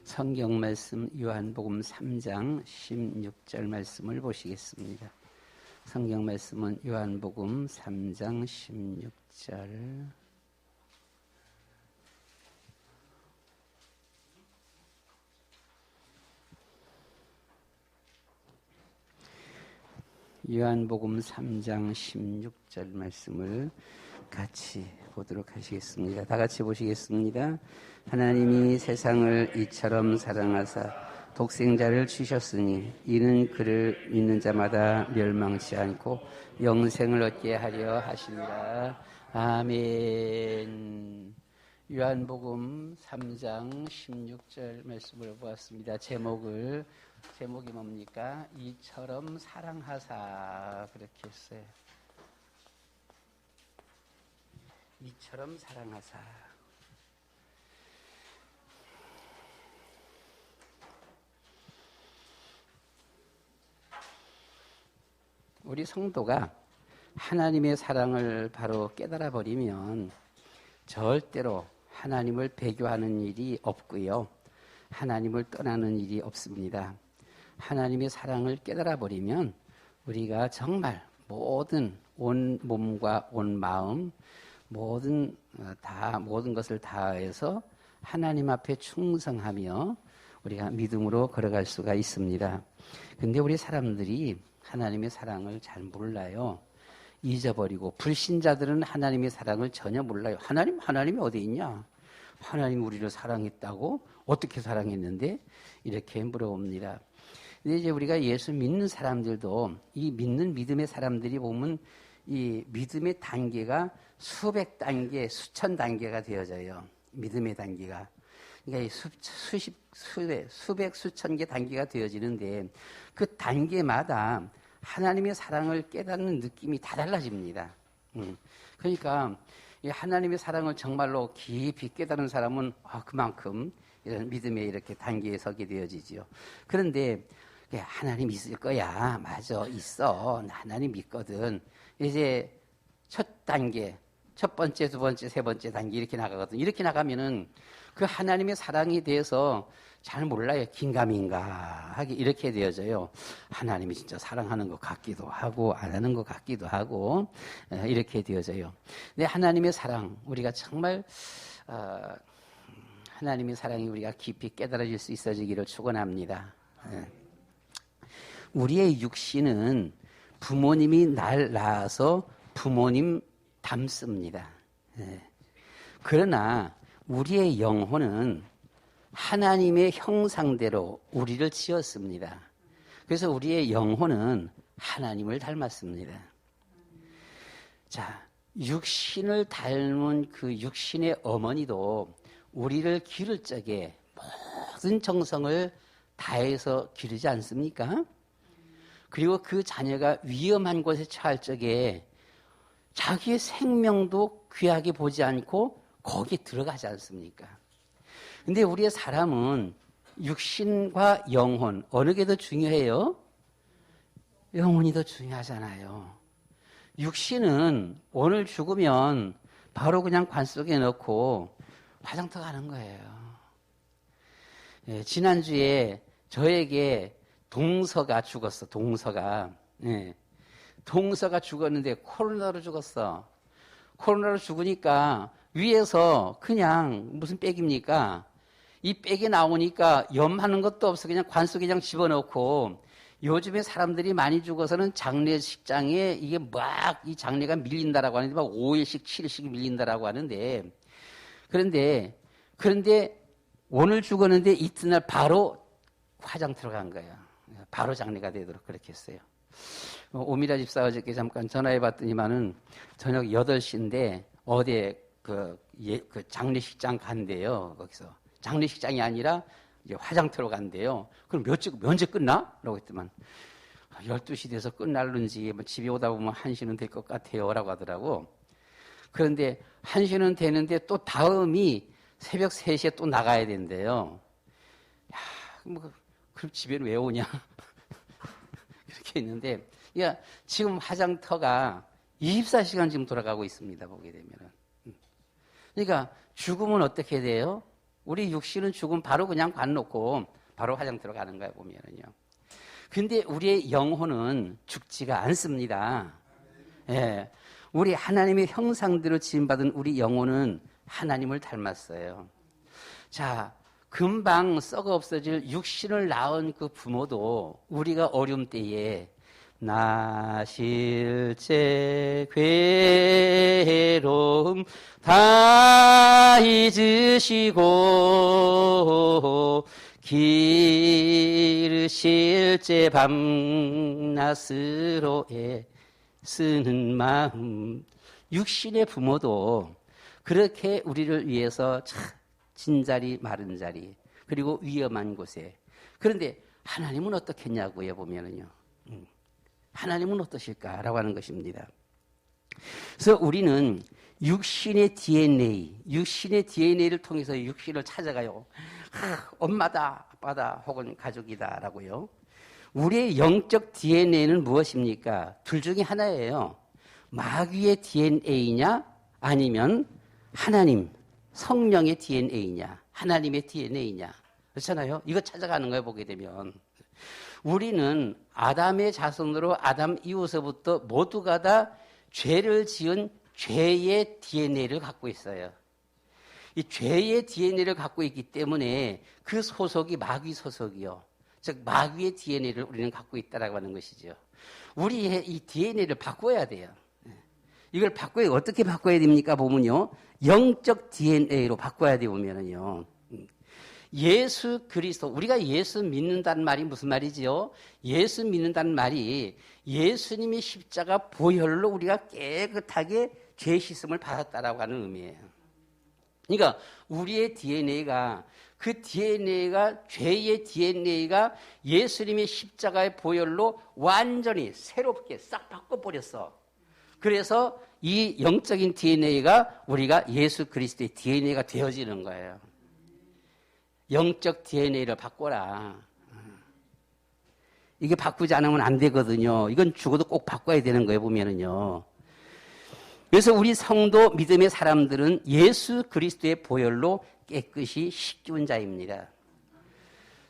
성경 말씀 요한복음 3장 16절 말씀을 보시겠습니다. 성경 말씀은 요한복음 3장 16절. 요한복음 3장 16절 말씀을 같이 보도록 하시겠습니다. 다 같이 보시겠습니다. 하나님이 세상을 이처럼 사랑하사 독생자를 주셨으니 이는 그를 믿는 자마다 멸망치 않고 영생을 얻게 하려 하시니라. 아멘. 요한복음 3장 16절 말씀을 보았습니다. 제목이 뭡니까? 이처럼 사랑하사, 그렇게 했어요. 이처럼 사랑하사. 우리 성도가 하나님의 사랑을 바로 깨달아 버리면 절대로 하나님을 배교하는 일이 없고요. 하나님을 떠나는 일이 없습니다. 하나님의 사랑을 깨달아 버리면 우리가 정말 모든 온 몸과 온 마음 모든 것을 다해서 하나님 앞에 충성하며 우리가 믿음으로 걸어갈 수가 있습니다. 근데 우리 사람들이 하나님의 사랑을 잘 몰라요. 잊어버리고 불신자들은 하나님의 사랑을 전혀 몰라요. 하나님이 어디 있냐? 하나님이 우리를 사랑했다고? 어떻게 사랑했는데? 이렇게 물어봅니다. 근데 이제 우리가 예수 믿는 사람들도 이 믿음의 사람들이 보면 이 믿음의 단계가 수백 단계, 수천 단계가 되어져요. 믿음의 단계가. 그러니까 수백, 수천 개 단계가 되어지는데 그 단계마다 하나님의 사랑을 깨닫는 느낌이 다 달라집니다. 그러니까 하나님의 사랑을 정말로 깊이 깨달은 사람은 그만큼 이런 믿음의 이렇게 단계에 서게 되어지죠. 그런데 하나님 있을 거야. 맞아, 있어. 나 하나님 믿거든. 이제 첫 단계, 첫 번째, 두 번째, 세 번째 단계 이렇게 나가거든. 이렇게 나가면은 그 하나님의 사랑에 대해서 잘 몰라요. 긴가민가하게 이렇게 되어져요. 하나님이 진짜 사랑하는 것 같기도 하고 안 하는 것 같기도 하고 이렇게 되어져요. 근데 하나님의 사랑, 우리가 정말 하나님의 사랑이 우리가 깊이 깨달아질 수 있어지기를 축원합니다. 우리의 육신은 부모님이 날 낳아서 부모님 닮습니다. 그러나 우리의 영혼은 하나님의 형상대로 우리를 지었습니다. 그래서 우리의 영혼은 하나님을 닮았습니다. 자, 육신을 닮은 그 육신의 어머니도 우리를 기를 적에 모든 정성을 다해서 기르지 않습니까? 그리고 그 자녀가 위험한 곳에 처할 적에 자기의 생명도 귀하게 보지 않고 거기에 들어가지 않습니까? 근데 우리의 사람은 육신과 영혼 어느 게 더 중요해요? 영혼이 더 중요하잖아요. 육신은 오늘 죽으면 바로 그냥 관 속에 넣고 화장터 가는 거예요. 지난주에 저에게 동서가 죽었어. 동서가 죽었는데 코로나로 죽었어. 코로나로 죽으니까 위에서 그냥 무슨 백입니까? 이 백이 나오니까 염하는 것도 없어. 그냥 관 속에 그냥 집어넣고 요즘에 사람들이 많이 죽어서는 장례식장에 이게 막 이 장례가 밀린다라고 하는데 막 5일씩 7일씩 밀린다라고 하는데 그런데 오늘 죽었는데 이튿날 바로 화장 들어간 거예요. 바로 장례가 되도록 그렇게 했어요. 오미라 집사 어저께 잠깐 전화해 봤더니만은 저녁 8시인데 어디에 그 장례식장 간대요. 거기서 장례식장이 아니라 이제 화장터로 간대요. 그럼 면제 끝나? 라고 했더만 12시 돼서 끝날는지 집에 오다 보면 1시는 될 것 같아요. 라고 하더라고. 그런데 1시는 되는데 또 다음이 새벽 3시에 또 나가야 된대요. 야, 그럼 집에는 왜 오냐? 그렇게 있는데, 지금 화장터가 24시간 지금 돌아가고 있습니다. 보게 되면은. 그러니까 죽으면 어떻게 돼요? 우리 육신은 죽으면 바로 그냥 관 놓고 바로 화장 들어가는 거야 보면은요. 근데 우리의 영혼은 죽지가 않습니다. 예. 우리 하나님의 형상대로 지음받은 우리 영혼은 하나님을 닮았어요. 자, 금방 썩어 없어질 육신을 낳은 그 부모도 우리가 어려움 때에 나 실제 괴로움 다 잊으시고 기르실 제 밤낮으로 애쓰는 마음. 육신의 부모도 그렇게 우리를 위해서 진자리 마른 자리 그리고 위험한 곳에. 그런데 하나님은 어떻겠냐고요 보면은요. 하나님은 어떠실까라고 하는 것입니다. 그래서 우리는 육신의 DNA를 통해서 육신을 찾아가요. 엄마다, 아빠다, 혹은 가족이다라고요. 우리의 영적 DNA는 무엇입니까? 둘 중에 하나예요. 마귀의 DNA냐 아니면 하나님, 성령의 DNA냐 하나님의 DNA냐 그렇잖아요. 이거 찾아가는 거예요. 보게 되면 우리는 아담의 자손으로 아담 이후서부터 모두가 다 죄를 지은 죄의 DNA를 갖고 있어요. 이 죄의 DNA를 갖고 있기 때문에 그 소속이 마귀 소속이요. 즉 마귀의 DNA를 우리는 갖고 있다라고 하는 것이죠. 우리의 이 DNA를 바꿔야 돼요. 이걸 어떻게 바꿔야 됩니까? 보면요. 영적 DNA로 바꿔야 돼 보면은요. 예수 그리스도, 우리가 예수 믿는다는 말이 무슨 말이지요? 예수 믿는다는 말이 예수님의 십자가 보혈로 우리가 깨끗하게 죄 씻음을 받았다라고 하는 의미예요. 그러니까 우리의 DNA가 죄의 DNA가 예수님의 십자가의 보혈로 완전히 새롭게 싹 바꿔버렸어. 그래서 이 영적인 DNA가 우리가 예수 그리스도의 DNA가 되어지는 거예요. 영적 DNA를 바꿔라. 이게 바꾸지 않으면 안 되거든요. 이건 죽어도 꼭 바꿔야 되는 거예요, 보면은요. 그래서 우리 성도 믿음의 사람들은 예수 그리스도의 보혈로 깨끗이 씻기운 자입니다.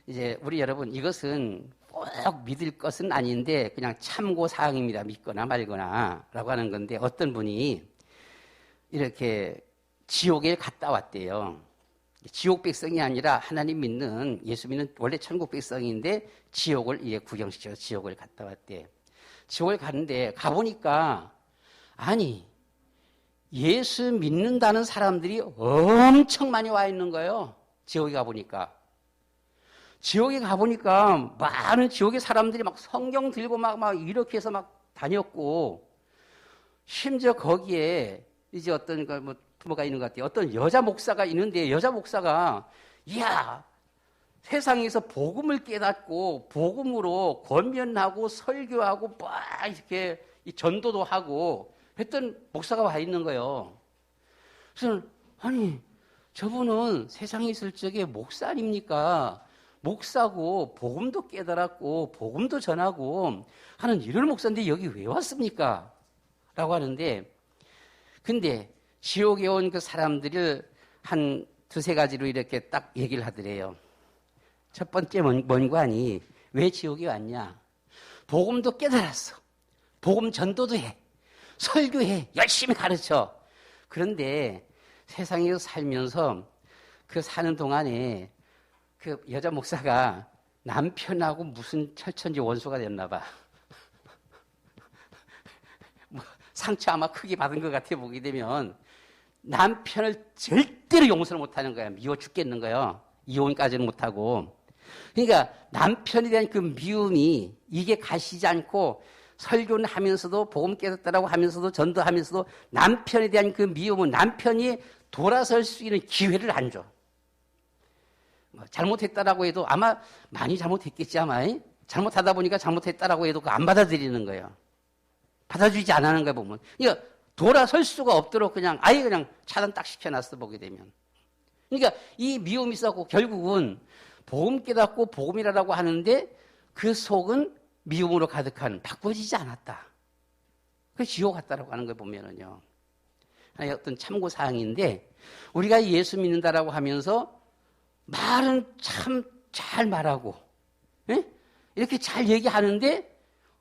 이제 우리 여러분, 이것은 꼭 믿을 것은 아닌데 그냥 참고 사항입니다. 믿거나 말거나 라고 하는 건데 어떤 분이 이렇게 지옥에 갔다 왔대요. 지옥 백성이 아니라 하나님 믿는 예수 믿는 원래 천국 백성인데 지옥을 이제 구경시켜서 지옥을 갔다 왔대. 지옥을 갔는데 가보니까 아니 예수 믿는다는 사람들이 엄청 많이 와 있는 거예요. 지옥에 가보니까. 지옥에 가보니까 많은 지옥의 사람들이 막 성경 들고 막 이렇게 해서 막 다녔고 심지어 거기에 이제 어떤 뭐 부모가 있는 것 같아요. 어떤 여자 목사가 있는데 여자 목사가 이야 세상에서 복음을 깨닫고 복음으로 권면하고 설교하고 막 이렇게 전도도 하고 했던 목사가 와 있는 거예요. 그래서 아니 저분은 세상에 있을 적에 목사 아닙니까? 목사고 복음도 깨달았고 복음도 전하고 하는 이런 목사인데 여기 왜 왔습니까? 라고 하는데 근데 지옥에 온 그 사람들을 한 두세 가지로 이렇게 딱 얘기를 하더래요. 첫 번째 뭔가 하니 왜 지옥에 왔냐? 복음도 깨달았어. 복음 전도도 해. 설교해. 열심히 가르쳐. 그런데 세상에서 살면서 그 사는 동안에 그 여자 목사가 남편하고 무슨 철천지 원수가 됐나 봐. 뭐 상처 아마 크게 받은 것 같아 보게 되면 남편을 절대로 용서를 못하는 거야. 미워 죽겠는 거예요. 이혼까지는 못하고. 그러니까 남편에 대한 그 미움이 이게 가시지 않고 설교는 하면서도 복음 깨닫다라고 하면서도 전도하면서도 남편에 대한 그 미움은 남편이 돌아설 수 있는 기회를 안 줘. 잘못했다라고 해도 아마 많이 잘못했겠지 아마. 잘못하다 보니까 잘못했다라고 해도 안 받아들이는 거예요. 받아주지 않는 거야 보면. 그러니까 돌아설 수가 없도록 그냥 아예 그냥 차단 딱 시켜놨어 보게 되면. 그러니까 이 미움이 있었고 결국은 복음 깨닫고 복음이라고 하는데 그 속은 미움으로 가득한 바꿔지지 않았다. 그래서 지옥 갔다라고 하는 걸 보면은요. 하나의 어떤 참고 사항인데 우리가 예수 믿는다라고 하면서 말은 참 잘 말하고, 예? 이렇게 잘 얘기하는데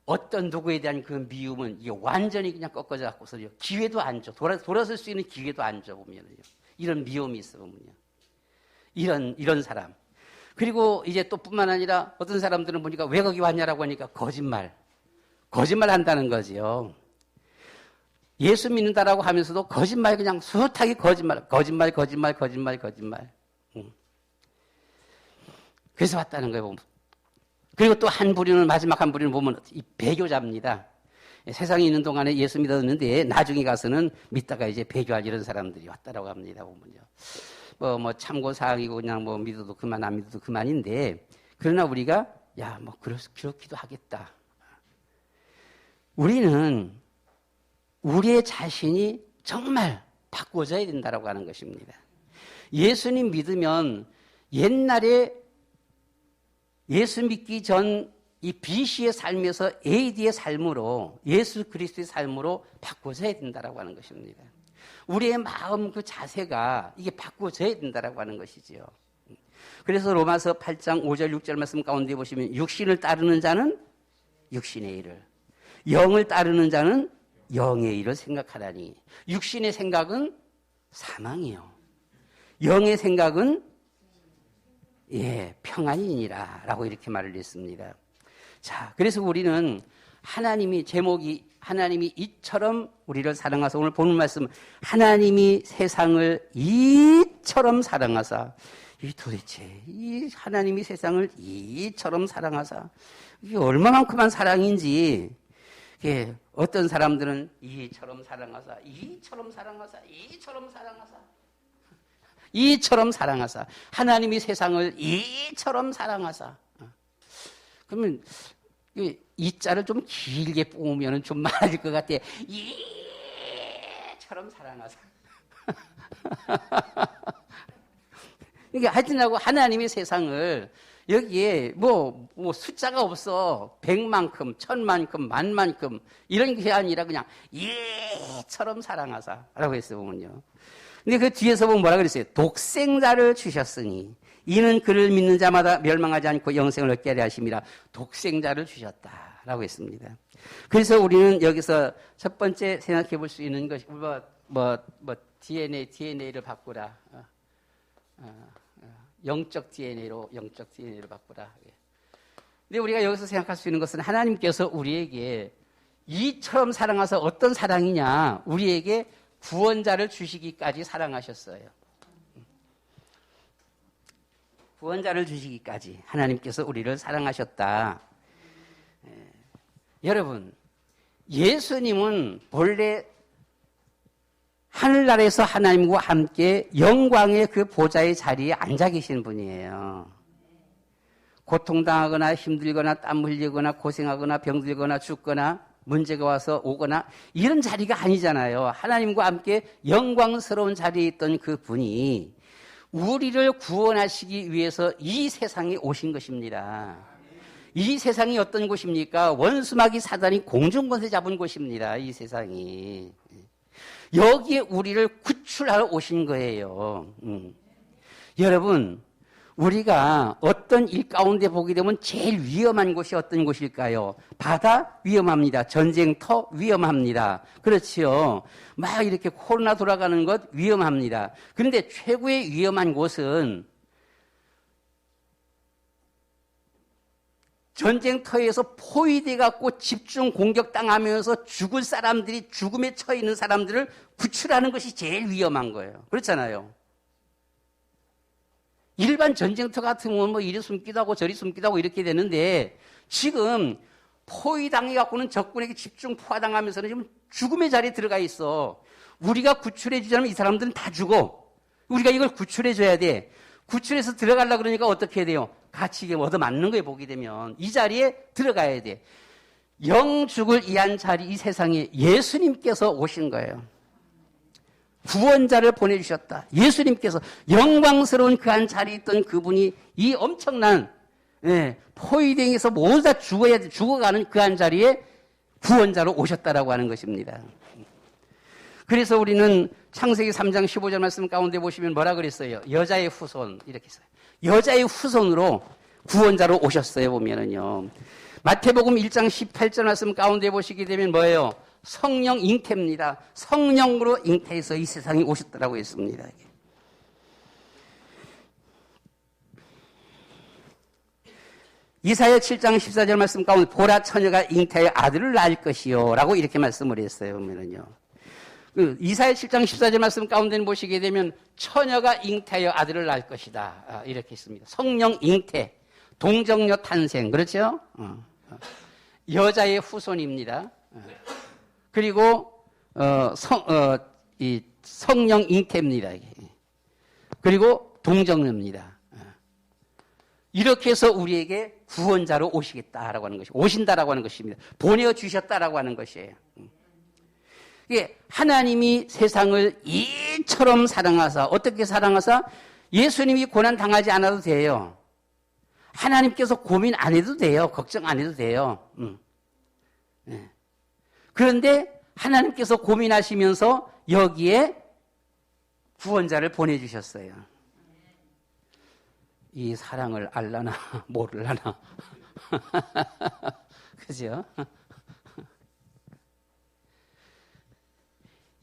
어떤 누구에 대한 그 미움은 이게 완전히 그냥 꺾어져 갖고서요. 기회도 안 줘. 돌아설 수 있는 기회도 안 줘, 보면요. 이런 미움이 있어, 보면요. 이런 사람. 그리고 이제 또 뿐만 아니라 어떤 사람들은 보니까 왜 거기 왔냐라고 하니까 거짓말 한다는 거지요. 예수 믿는다라고 하면서도 거짓말 그냥 숱하게 거짓말. 그래서 왔다는 거예요. 그리고 또 한 부류는 마지막 한 부류는 보면 이 배교자입니다. 세상에 있는 동안에 예수 믿었는데 나중에 가서는 믿다가 이제 배교할 이런 사람들이 왔다라고 합니다. 보면요. 뭐 참고 사항이고 그냥 뭐 믿어도 그만 안 믿어도 그만인데 그러나 우리가 그렇기도 하겠다. 우리는 우리의 자신이 정말 바꿔져야 된다라고 하는 것입니다. 예수님 믿으면 옛날에 예수 믿기 전 이 BC의 삶에서 AD의 삶으로 예수 그리스도의 삶으로 바꿔져야 된다라고 하는 것입니다. 우리의 마음 그 자세가 이게 바꿔져야 된다라고 하는 것이지요. 그래서 로마서 8장 5절 6절 말씀 가운데 보시면 육신을 따르는 자는 육신의 일을, 영을 따르는 자는 영의 일을 생각하라니. 육신의 생각은 사망이요. 영의 생각은 평안이니라 라고 이렇게 말을 했습니다. 자, 그래서 우리는 제목이 하나님이 이처럼 우리를 사랑하사, 오늘 보는 말씀 하나님이 세상을 이처럼 사랑하사, 도대체 이 하나님이 세상을 이처럼 사랑하사 이게 얼마만큼만 사랑인지, 어떤 사람들은 이처럼 사랑하사 하나님이 세상을 이처럼 사랑하사. 그러면 이 자를 좀 길게 뽑으면 좀 많아질 것 같아. 이처럼 사랑하사. 그러니까 하여튼하고 하나님이 세상을 여기에 뭐 숫자가 없어. 100만큼, 1000만큼, 10,000만큼 이런 게 아니라 그냥 이처럼 사랑하사라고 했어요, 보면요. 근데 그 뒤에서 보면 뭐라 그랬어요? 독생자를 주셨으니 이는 그를 믿는 자마다 멸망하지 않고 영생을 얻게 하려 하심이라. 독생자를 주셨다라고 했습니다. 그래서 우리는 여기서 첫 번째 생각해 볼 수 있는 것이 DNA를 바꾸라. 영적 DNA로 바꾸라. 근데 우리가 여기서 생각할 수 있는 것은 하나님께서 우리에게 이처럼 사랑하사 어떤 사랑이냐? 우리에게 구원자를 주시기까지 사랑하셨어요. 구원자를 주시기까지 하나님께서 우리를 사랑하셨다. 여러분, 예수님은 본래 하늘나라에서 하나님과 함께 영광의 그 보좌의 자리에 앉아 계신 분이에요. 고통당하거나 힘들거나 땀 흘리거나 고생하거나 병들거나 죽거나 문제가 와서 오거나 이런 자리가 아니잖아요. 하나님과 함께 영광스러운 자리에 있던 그 분이 우리를 구원하시기 위해서 이 세상에 오신 것입니다. 이 세상이 어떤 곳입니까? 원수마귀 사단이 공중권세 잡은 곳입니다. 이 세상이. 여기에 우리를 구출하러 오신 거예요. 여러분, 우리가 어떤 일 가운데 보게 되면 제일 위험한 곳이 어떤 곳일까요? 바다 위험합니다. 전쟁터 위험합니다. 그렇지요. 막 이렇게 코로나 돌아가는 것 위험합니다. 그런데 최고의 위험한 곳은 전쟁터에서 포위돼 갖고 집중 공격당하면서 죽을 사람들이 죽음에 처해 있는 사람들을 구출하는 것이 제일 위험한 거예요. 그렇잖아요. 일반 전쟁터 같으면 뭐 이리 숨기도 하고 저리 숨기도 하고 이렇게 되는데 지금 포위당해 갖고는 적군에게 집중 포화당하면서는 지금 죽음의 자리에 들어가 있어. 우리가 구출해 주자면 이 사람들은 다 죽어. 우리가 이걸 구출해 줘야 돼. 구출해서 들어가려고 그러니까 어떻게 해야 돼요? 같이 이게 얻어맞는 거예요. 보게 되면 이 자리에 들어가야 돼. 영죽을 이한 자리, 이 세상에 예수님께서 오신 거예요. 구원자를 보내주셨다. 예수님께서 영광스러운 그 한 자리에 있던 그분이 이 엄청난 포위댕에서 모두 다 죽어가는 그 한 자리에 구원자로 오셨다라고 하는 것입니다. 그래서 우리는 창세기 3장 15절 말씀 가운데 보시면 뭐라 그랬어요? 여자의 후손 이렇게 써요. 여자의 후손으로 구원자로 오셨어요. 보면은요. 마태복음 1장 18절 말씀 가운데 보시게 되면 뭐예요? 성령 잉태입니다. 성령으로 잉태해서 이 세상에 오셨다라고 했습니다. 이사야 7장 14절 말씀 가운데 보라 처녀가 잉태하여 아들을 낳을 것이요 라고 이렇게 말씀을 했어요. 보면은요. 이사야 7장 14절 말씀 가운데는 보시게 되면 처녀가 잉태하여 아들을 낳을 것이다. 이렇게 했습니다. 성령 잉태, 동정녀 탄생. 그렇죠? 여자의 후손입니다. 그리고 성령 잉태입니다. 그리고 동정녀입니다. 이렇게 해서 우리에게 구원자로 오시겠다라고 하는 것이 오신다라고 하는 것입니다. 보내어 주셨다라고 하는 것이에요. 이게 하나님이 세상을 이처럼 사랑하사 어떻게 사랑하사 예수님이 고난 당하지 않아도 돼요. 하나님께서 고민 안 해도 돼요. 걱정 안 해도 돼요. 네. 그런데 하나님께서 고민하시면서 여기에 구원자를 보내주셨어요. 이 사랑을 알라나 모를라나 그죠?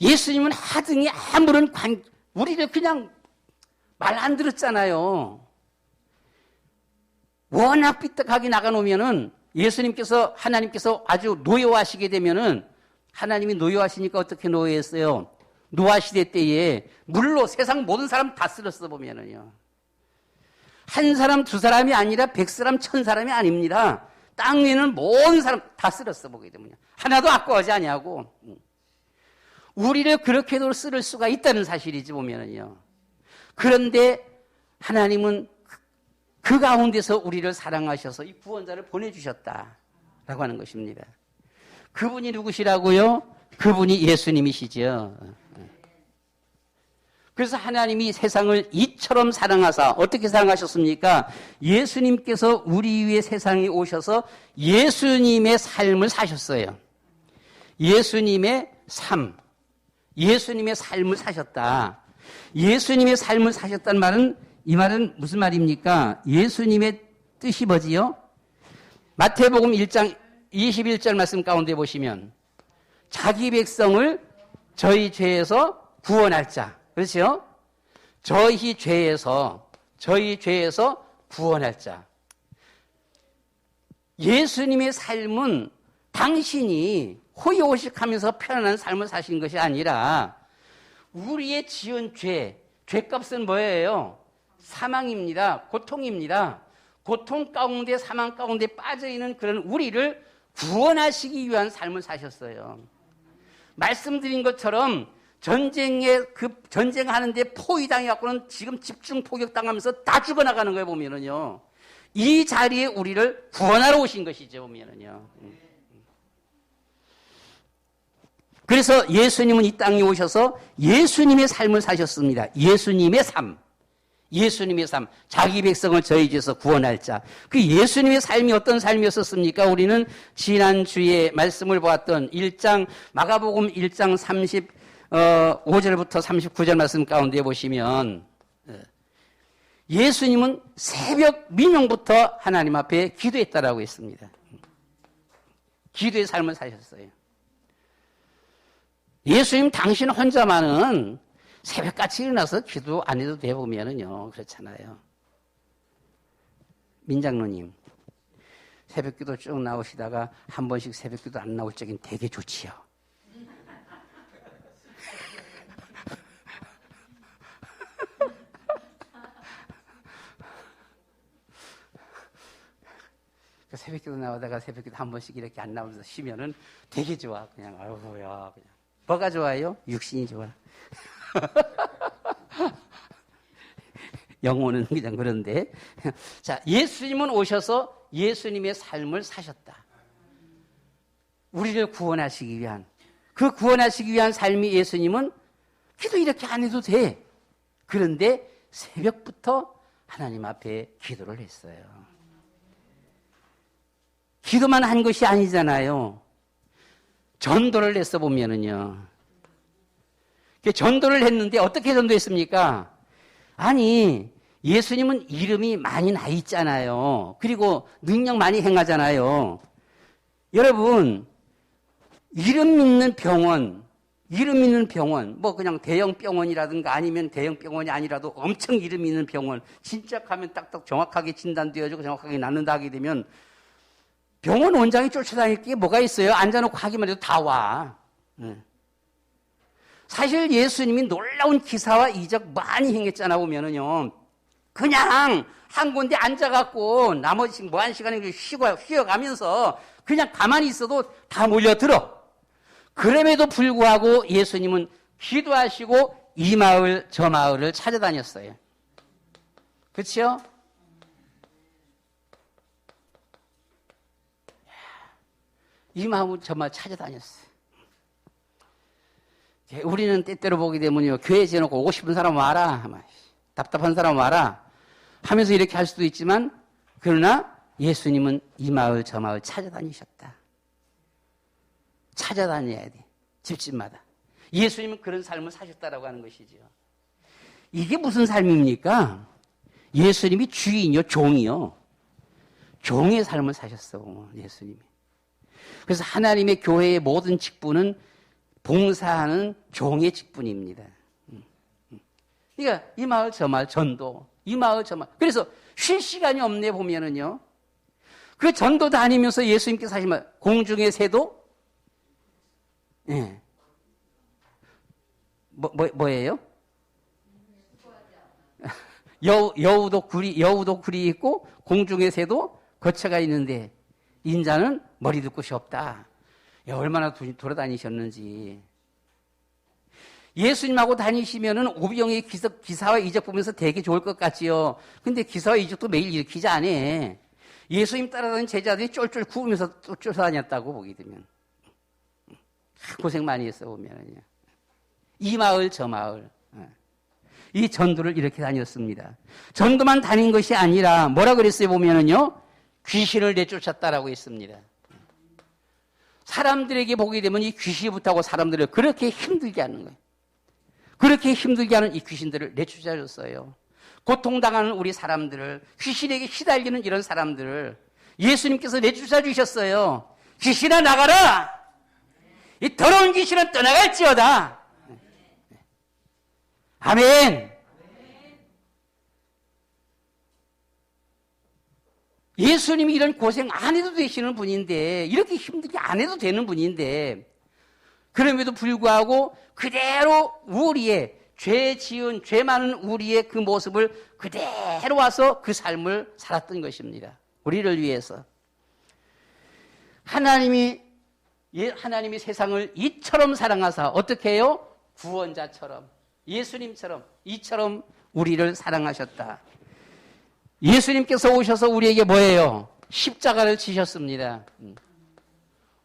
예수님은 하등이 아무런 우리를 그냥 말 안 들었잖아요. 워낙 삐딱하게 나가놓으면은 예수님께서 하나님께서 아주 노여하시게 되면은 하나님이 노여하시니까 어떻게 노여했어요? 노아시대 때에 물로 세상 모든 사람 다 쓸었어 보면은요. 한 사람 두 사람이 아니라 100사람 1000사람이 아닙니다. 땅 위에는 모든 사람 다 쓸었어 보게 되면요. 하나도 아까워하지 아니하고 우리를 그렇게도 쓸 수가 있다는 사실이지 보면은요. 그런데 하나님은 그 가운데서 우리를 사랑하셔서 이 구원자를 보내주셨다라고 하는 것입니다. 그분이 누구시라고요? 그분이 예수님이시죠. 그래서 하나님이 세상을 이처럼 사랑하사 어떻게 사랑하셨습니까? 예수님께서 우리 위해 세상에 오셔서 예수님의 삶을 사셨어요. 예수님의 삶, 예수님의 삶을 사셨다. 예수님의 삶을 사셨다는 말은 이 말은 무슨 말입니까? 예수님의 뜻이 뭐지요? 마태복음 1장 21절 말씀 가운데 보시면 자기 백성을 저희 죄에서 구원할 자. 그렇죠? 저희 죄에서 구원할 자. 예수님의 삶은 당신이 호의호식하면서 편안한 삶을 사신 것이 아니라 우리의 지은 죄값은 뭐예요? 사망입니다. 고통입니다. 고통 가운데 사망 가운데 빠져있는 그런 우리를 구원하시기 위한 삶을 사셨어요. 말씀드린 것처럼 전쟁하는데 포위당해갖고는 지금 집중 포격당하면서 다 죽어나가는 거예요, 보면은요. 이 자리에 우리를 구원하러 오신 것이죠, 보면은요. 그래서 예수님은 이 땅에 오셔서 예수님의 삶을 사셨습니다. 예수님의 삶. 자기 백성을 저희 죄에서 구원할 자. 그 예수님의 삶이 어떤 삶이었었습니까? 우리는 지난주에 말씀을 보았던 마가복음 1장 35절부터 39절 말씀 가운데 보시면 예수님은 새벽 민영부터 하나님 앞에 기도했다라고 했습니다. 기도의 삶을 사셨어요. 예수님 당신 혼자만은 새벽같이 일어나서 기도 안 해도 돼 보면은요. 그렇잖아요. 민장로님, 새벽기도 쭉 나오시다가 한 번씩 새벽기도 안 나올 적엔 되게 좋지요. 새벽기도 나오다가 새벽기도 한 번씩 이렇게 안 나오면서 쉬면은 되게 좋아. 그냥 아이고야 그냥. 뭐가 좋아요? 육신이 좋아. 영혼은 그냥 그런데. 자, 예수님은 오셔서 예수님의 삶을 사셨다. 우리를 구원하시기 위한, 그 구원하시기 위한 삶이 예수님은 기도 이렇게 안 해도 돼. 그런데 새벽부터 하나님 앞에 기도를 했어요. 기도만 한 것이 아니잖아요. 전도를 했어 보면은요. 전도를 했는데 어떻게 전도했습니까? 아니, 예수님은 이름이 많이 나 있잖아요. 그리고 능력 많이 행하잖아요. 여러분, 이름 있는 병원, 뭐 그냥 대형 병원이라든가 아니면 대형 병원이 아니라도 엄청 이름 있는 병원, 진짜 가면 딱딱 정확하게 진단되어지고 정확하게 낫는다 하게 되면 병원 원장이 쫓아다닐 게 뭐가 있어요? 앉아놓고 하기만 해도 다 와. 사실 예수님이 놀라운 기사와 이적 많이 행했잖아 보면은요. 그냥 한 군데 앉아갖고 나머지 뭐한 시간에 쉬어가면서 그냥 가만히 있어도 다 몰려들어. 그럼에도 불구하고 예수님은 기도하시고 이 마을 저 마을을 찾아다녔어요. 그렇죠? 이 마을 저 마을 찾아다녔어요. 우리는 때때로 보게 되면요, 교회 지어놓고 오고 싶은 사람 와라, 답답한 사람 와라 하면서 이렇게 할 수도 있지만, 그러나 예수님은 이 마을 저 마을 찾아다니셨다. 찾아다녀야 돼, 집집마다. 예수님은 그런 삶을 사셨다라고 하는 것이죠. 이게 무슨 삶입니까? 예수님이 주인이요, 종이요. 종의 삶을 사셨어, 예수님이. 그래서 하나님의 교회의 모든 직분은 봉사하는 종의 직분입니다. 그러니까 이 마을 저 마을 전도, 이 마을 저 마을. 그래서 쉴 시간이 없네 보면은요. 그 전도 다니면서 예수님께서 하신 말, 공중의 새도, 예. 뭐예요? 여우도 굴이 있고 공중의 새도 거처가 있는데 인자는 머리 둘 곳이 없다. 얼마나 돌아다니셨는지. 예수님하고 다니시면은 오병의 기사와 이적 보면서 되게 좋을 것 같지요. 근데 기사와 이적도 매일 일으키지 않아. 예수님 따라다니는 제자들이 쫄쫄 구우면서 쫓아다녔다고 보게 되면. 고생 많이 했어 보면은요. 이 마을 저 마을. 이 전도를 이렇게 다녔습니다. 전도만 다닌 것이 아니라 뭐라 그랬어요 보면은요. 귀신을 내쫓았다라고 했습니다. 사람들에게 보게 되면 이 귀신이 붙하고 사람들을 그렇게 힘들게 하는 거예요. 그렇게 힘들게 하는 이 귀신들을 내쫓아줬어요. 고통당하는 우리 사람들을, 귀신에게 시달리는 이런 사람들을 예수님께서 내쫓아 주셨어요. 귀신아 나가라! 이 더러운 귀신은 떠나갈지어다. 아멘. 예수님이 이런 고생 안 해도 되시는 분인데, 이렇게 힘들게 안 해도 되는 분인데, 그럼에도 불구하고 그대로 우리의 죄 지은, 죄 많은 우리의 그 모습을 그대로 와서 그 삶을 살았던 것입니다. 우리를 위해서. 하나님이 세상을 이처럼 사랑하사, 어떻게 해요? 구원자처럼, 예수님처럼, 이처럼 우리를 사랑하셨다. 예수님께서 오셔서 우리에게 뭐예요? 십자가를 지셨습니다.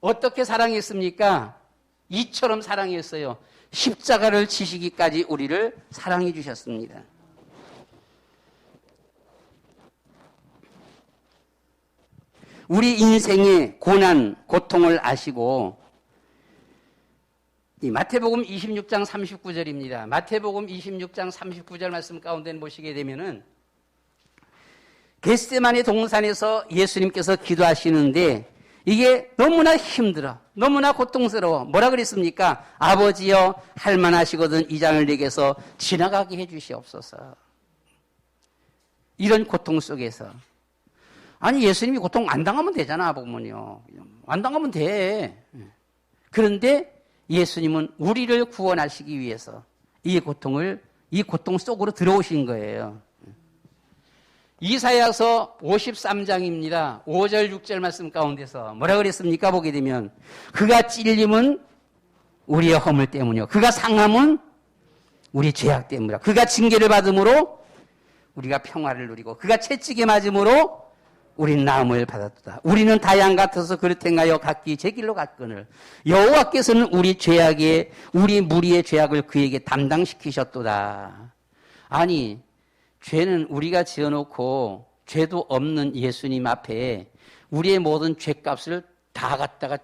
어떻게 사랑했습니까? 이처럼 사랑했어요. 십자가를 지시기까지 우리를 사랑해 주셨습니다. 우리 인생의 고난, 고통을 아시고, 이 마태복음 26장 39절입니다. 마태복음 26장 39절 말씀 가운데 보시게 되면은 겟세마네 동산에서 예수님께서 기도하시는데 이게 너무나 힘들어, 너무나 고통스러워. 뭐라 그랬습니까? 아버지여 할만하시거든 이 잔을 내게서 지나가게 해주시옵소서. 이런 고통 속에서. 아니 예수님이 고통 안 당하면 되잖아 보면요. 안 당하면 돼. 그런데 예수님은 우리를 구원하시기 위해서 이 고통 속으로 들어오신 거예요. 이사야서 53장입니다. 5절 6절 말씀 가운데서 뭐라 그랬습니까? 보게 되면 그가 찔림은 우리의 허물 때문이요, 그가 상함은 우리 죄악 때문이라. 그가 징계를 받음으로 우리가 평화를 누리고 그가 채찍에 맞음으로 우린 나음을 받았도다. 우리는 다 양 같아서 그릇행하여 각기 제 길로 갔거늘 여호와께서는 우리 무리의 죄악을 그에게 담당시키셨도다. 아니 죄는 우리가 지어놓고 죄도 없는 예수님 앞에 우리의 모든 죄값을 다 갖다가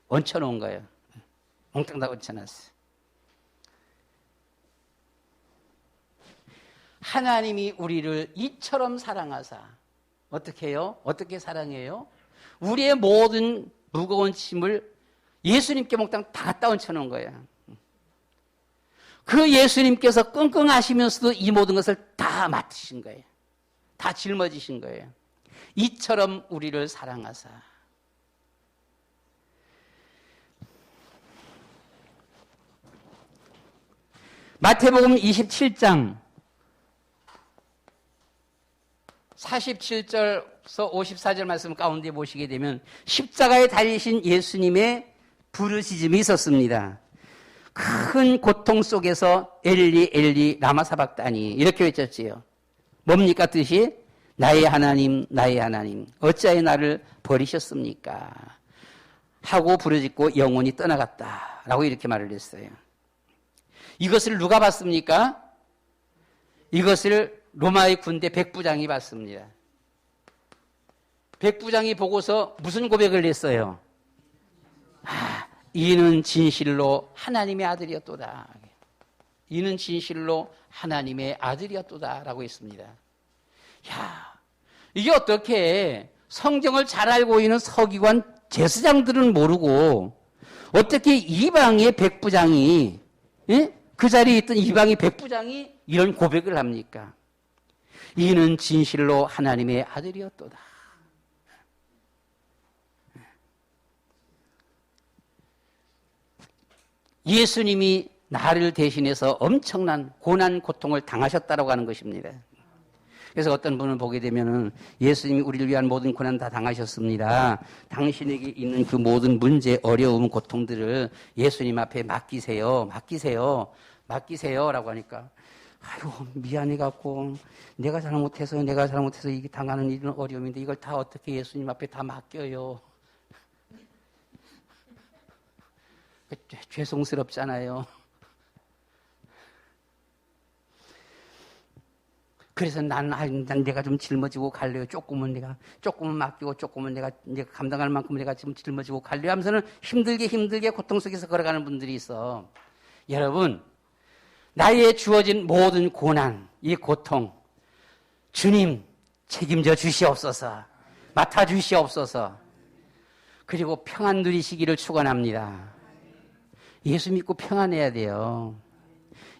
얹혀놓은 거예요. 몽땅 다 얹혀놨어요. 하나님이 우리를 이처럼 사랑하사 어떻게 해요? 어떻게 사랑해요? 우리의 모든 무거운 짐을 예수님께 몽땅 다 갖다 얹혀놓은 거예요. 그 예수님께서 끙끙하시면서도 이 모든 것을 다 맡으신 거예요. 다 짊어지신 거예요. 이처럼 우리를 사랑하사. 마태복음 27장 47절에서 54절 말씀 가운데 보시게 되면 십자가에 달리신 예수님의 부르짖음이 있었습니다. 큰 고통 속에서 엘리 엘리 라마 사박다니 이렇게 외쳤지요. 뭡니까 뜻이? 나의 하나님 나의 하나님 어찌하여 나를 버리셨습니까? 하고 부르짖고 영혼이 떠나갔다라고 이렇게 말을 했어요. 이것을 누가 봤습니까? 이것을 로마의 군대 백부장이 봤습니다. 백부장이 보고서 무슨 고백을 했어요? 이는 진실로 하나님의 아들이었도다. 이는 진실로 하나님의 아들이었도다 라고 했습니다. 야, 이게 어떻게 성경을 잘 알고 있는 서기관 제사장들은 모르고 어떻게 이방의 백부장이 그 자리에 있던 이방의 백부장이 이런 고백을 합니까? 이는 진실로 하나님의 아들이었도다. 예수님이 나를 대신해서 엄청난 고난, 고통을 당하셨다고 하는 것입니다. 그래서 어떤 분을 보게 되면은 예수님이 우리를 위한 모든 고난 다 당하셨습니다. 당신에게 있는 그 모든 문제, 어려움, 고통들을 예수님 앞에 맡기세요. 맡기세요. 맡기세요. 라고 하니까 아유, 미안해갖고 내가 잘못해서 이게 당하는 일은 어려움인데 이걸 다 어떻게 예수님 앞에 다 맡겨요. 죄송스럽잖아요. 그래서 난 내가 좀 짊어지고 갈래요. 조금은 맡기고 조금은 내가 감당할 만큼 내가 지금 짊어지고 갈래요 하면서는 힘들게 고통 속에서 걸어가는 분들이 있어. 여러분, 나에게 주어진 모든 고난, 이 고통, 주님 책임져 주시옵소서. 맡아 주시옵소서. 그리고 평안 누리시기를 축원합니다. 예수 믿고 평안해야 돼요.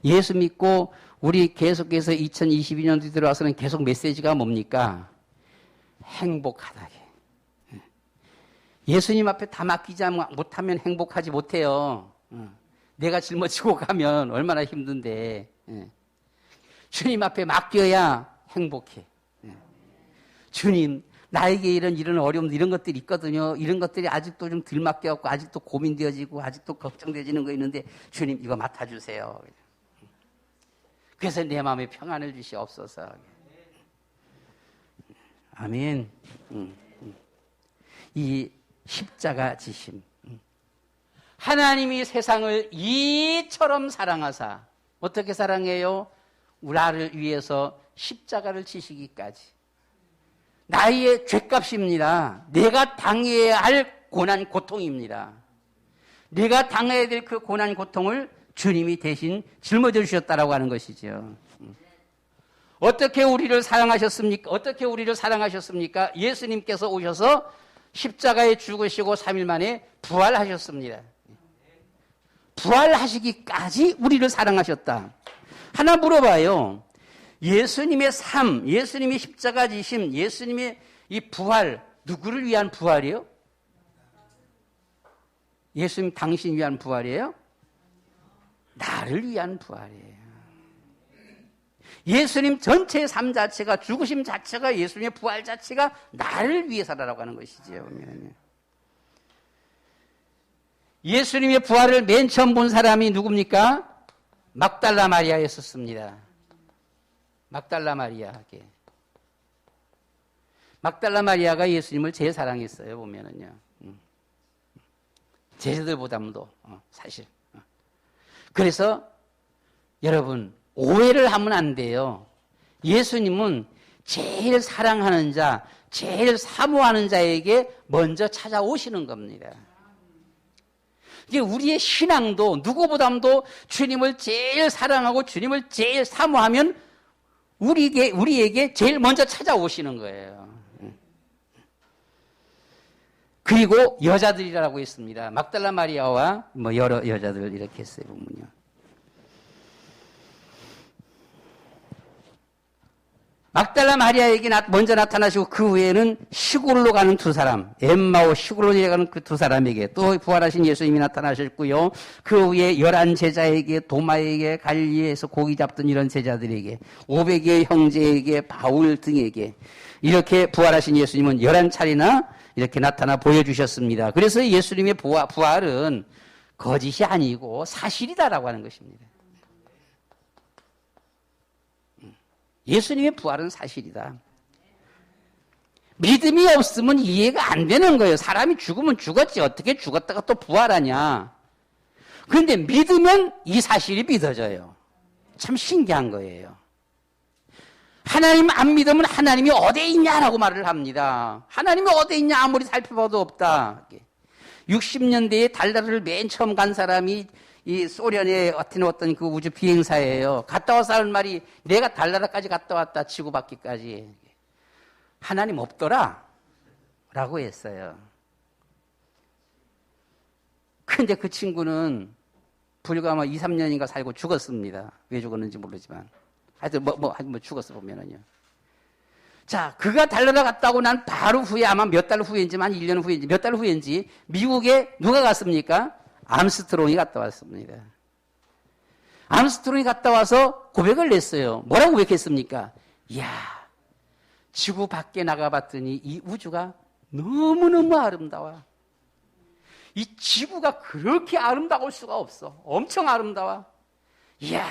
예수 믿고 우리 계속해서 2022년도 들어와서는 계속 메시지가 뭡니까? 행복하다게. 예수님 앞에 다 맡기지 못하면 행복하지 못해요. 내가 짊어지고 가면 얼마나 힘든데. 주님 앞에 맡겨야 행복해. 주님, 나에게 이런 어려움, 이런 것들이 있거든요. 이런 것들이 아직도 좀 덜 맡겨갖고 아직도 고민되어지고 아직도 걱정되어지는 거 있는데 주님 이거 맡아주세요. 그래서 내 마음에 평안을 주시옵소서. 아멘. 이 십자가 지심. 하나님이 세상을 이처럼 사랑하사 어떻게 사랑해요? 나를 위해서 십자가를 지시기까지. 나의 죄값입니다. 내가 당해야 할 고난, 고통입니다. 내가 당해야 될 그 고난, 고통을 주님이 대신 짊어져 주셨다라고 하는 것이죠. 어떻게 우리를 사랑하셨습니까? 어떻게 우리를 사랑하셨습니까? 예수님께서 오셔서 십자가에 죽으시고 3일 만에 부활하셨습니다. 부활하시기까지 우리를 사랑하셨다. 하나 물어봐요. 예수님의 삶, 예수님의 십자가 지심, 예수님의 이 부활, 누구를 위한 부활이에요? 예수님 당신 위한 부활이에요? 나를 위한 부활이에요. 예수님 전체의 삶 자체가, 죽으심 자체가, 예수님의 부활 자체가 나를 위해서라고 하는 것이지요. 예수님의 부활을 맨 처음 본 사람이 누굽니까? 막달라 마리아였었습니다. 막달라 마리아에게. 막달라 마리아가 예수님을 제일 사랑했어요, 보면은요. 제자들보다도, 사실. 그래서, 여러분, 오해를 하면 안 돼요. 예수님은 제일 사랑하는 자, 제일 사모하는 자에게 먼저 찾아오시는 겁니다. 이게 우리의 신앙도 누구보다도 주님을 제일 사랑하고 주님을 제일 사모하면 우리에게 제일 먼저 찾아오시는 거예요. 그리고 여자들이라고 했습니다. 막달라 마리아와 뭐 여러 여자들 이렇게 했어요, 보면요. 막달라 마리아에게 먼저 나타나시고 그 후에는 시골로 가는 두 사람, 엠마오 시골로 내려가는 그 두 사람에게 또 부활하신 예수님이 나타나셨고요. 그 후에 11 제자에게, 도마에게, 갈리에서 고기 잡던 이런 제자들에게, 500의 형제에게, 바울 등에게 이렇게 부활하신 예수님은 11차례나 이렇게 나타나 보여주셨습니다. 그래서 예수님의 부활은 거짓이 아니고 사실이다라고 하는 것입니다. 예수님의 부활은 사실이다. 믿음이 없으면 이해가 안 되는 거예요. 사람이 죽으면 죽었지 어떻게 죽었다가 또 부활하냐. 그런데 믿으면 이 사실이 믿어져요. 참 신기한 거예요. 하나님 안 믿으면 하나님이 어디에 있냐라고 말을 합니다. 하나님이 어디에 있냐 아무리 살펴봐도 없다. 60년대에 달나라를 맨 처음 간 사람이 이 소련의 어떤 그 우주 비행사예요. 갔다 와서 하는 말이 내가 달나라까지 갔다 왔다 지구바퀴까지. 하나님 없더라 라고 했어요. 근데 그 친구는 불과 2, 3년인가 살고 죽었습니다. 왜 죽었는지 모르지만. 하여튼 뭐 죽었어 보면은요. 자, 그가 달나라 갔다 오고 난 바로 후에 아마 몇 달 후인지, 한 1년 후인지, 몇 달 후인지 미국에 누가 갔습니까? 암스트롱이 갔다 왔습니다. 암스트롱이 갔다 와서 고백을 냈어요. 뭐라고 고백했습니까? 이야, 지구 밖에 나가봤더니 이 우주가 너무너무 아름다워. 이 지구가 그렇게 아름다울 수가 없어. 엄청 아름다워. 이야,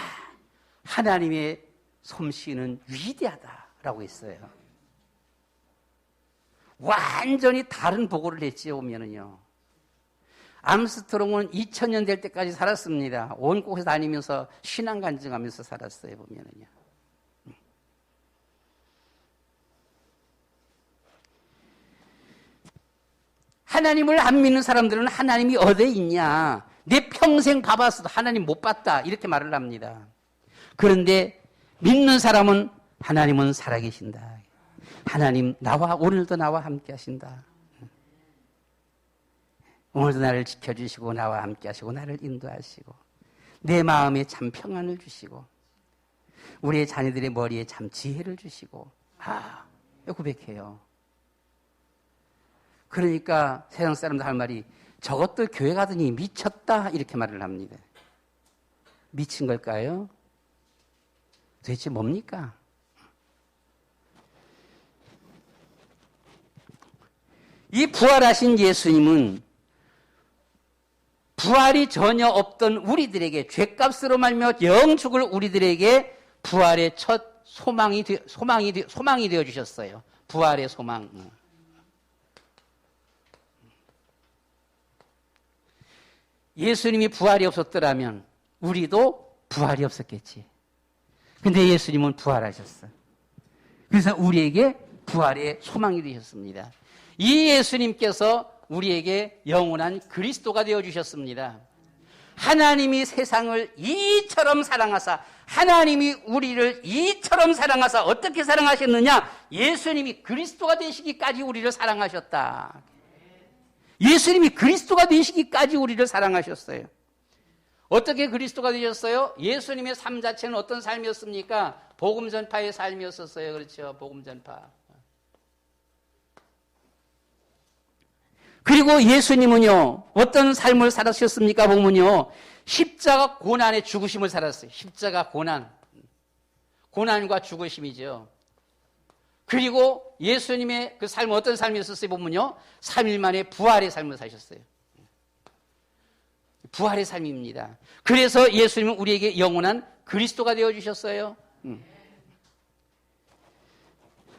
하나님의 솜씨는 위대하다라고 했어요. 완전히 다른 보고를 했지요, 보면은요. 암스트롱은 2000년 될 때까지 살았습니다. 온 곳에 다니면서 신앙 간증하면서 살았어요, 보면은요. 하나님을 안 믿는 사람들은 하나님이 어디에 있냐? 내 평생 봐봤어도 하나님 못 봤다. 이렇게 말을 합니다. 그런데 믿는 사람은 하나님은 살아계신다. 하나님 오늘도 나와 함께 하신다. 오늘도 나를 지켜주시고 나와 함께 하시고 나를 인도하시고 내 마음에 참 평안을 주시고 우리의 자녀들의 머리에 참 지혜를 주시고 고백해요. 그러니까 세상 사람들 할 말이 저것도 교회 가더니 미쳤다 이렇게 말을 합니다. 미친 걸까요? 도대체 뭡니까? 이 부활하신 예수님은 부활이 전혀 없던 우리들에게 죗값으로 말며 영 죽을 우리들에게 부활의 첫 소망이 되어 주셨어요. 부활의 소망. 예수님이 부활이 없었더라면 우리도 부활이 없었겠지. 근데 예수님은 부활하셨어. 그래서 우리에게 부활의 소망이 되셨습니다. 이 예수님께서 우리에게 영원한 그리스도가 되어주셨습니다. 하나님이 세상을 이처럼 사랑하사 하나님이 우리를 이처럼 사랑하사 어떻게 사랑하셨느냐? 예수님이 그리스도가 되시기까지 우리를 사랑하셨다. 예수님이 그리스도가 되시기까지 우리를 사랑하셨어요. 어떻게 그리스도가 되셨어요? 예수님의 삶 자체는 어떤 삶이었습니까? 복음 전파의 삶이었었어요. 그렇죠? 복음 전파. 그리고 예수님은요, 어떤 삶을 살았셨습니까? 보면요, 십자가 고난의 죽으심을 살았어요. 십자가 고난. 고난과 죽으심이죠. 그리고 예수님의 그 삶은 어떤 삶이었었어요? 보면요, 3일 만에 부활의 삶을 사셨어요. 부활의 삶입니다. 그래서 예수님은 우리에게 영원한 그리스도가 되어주셨어요.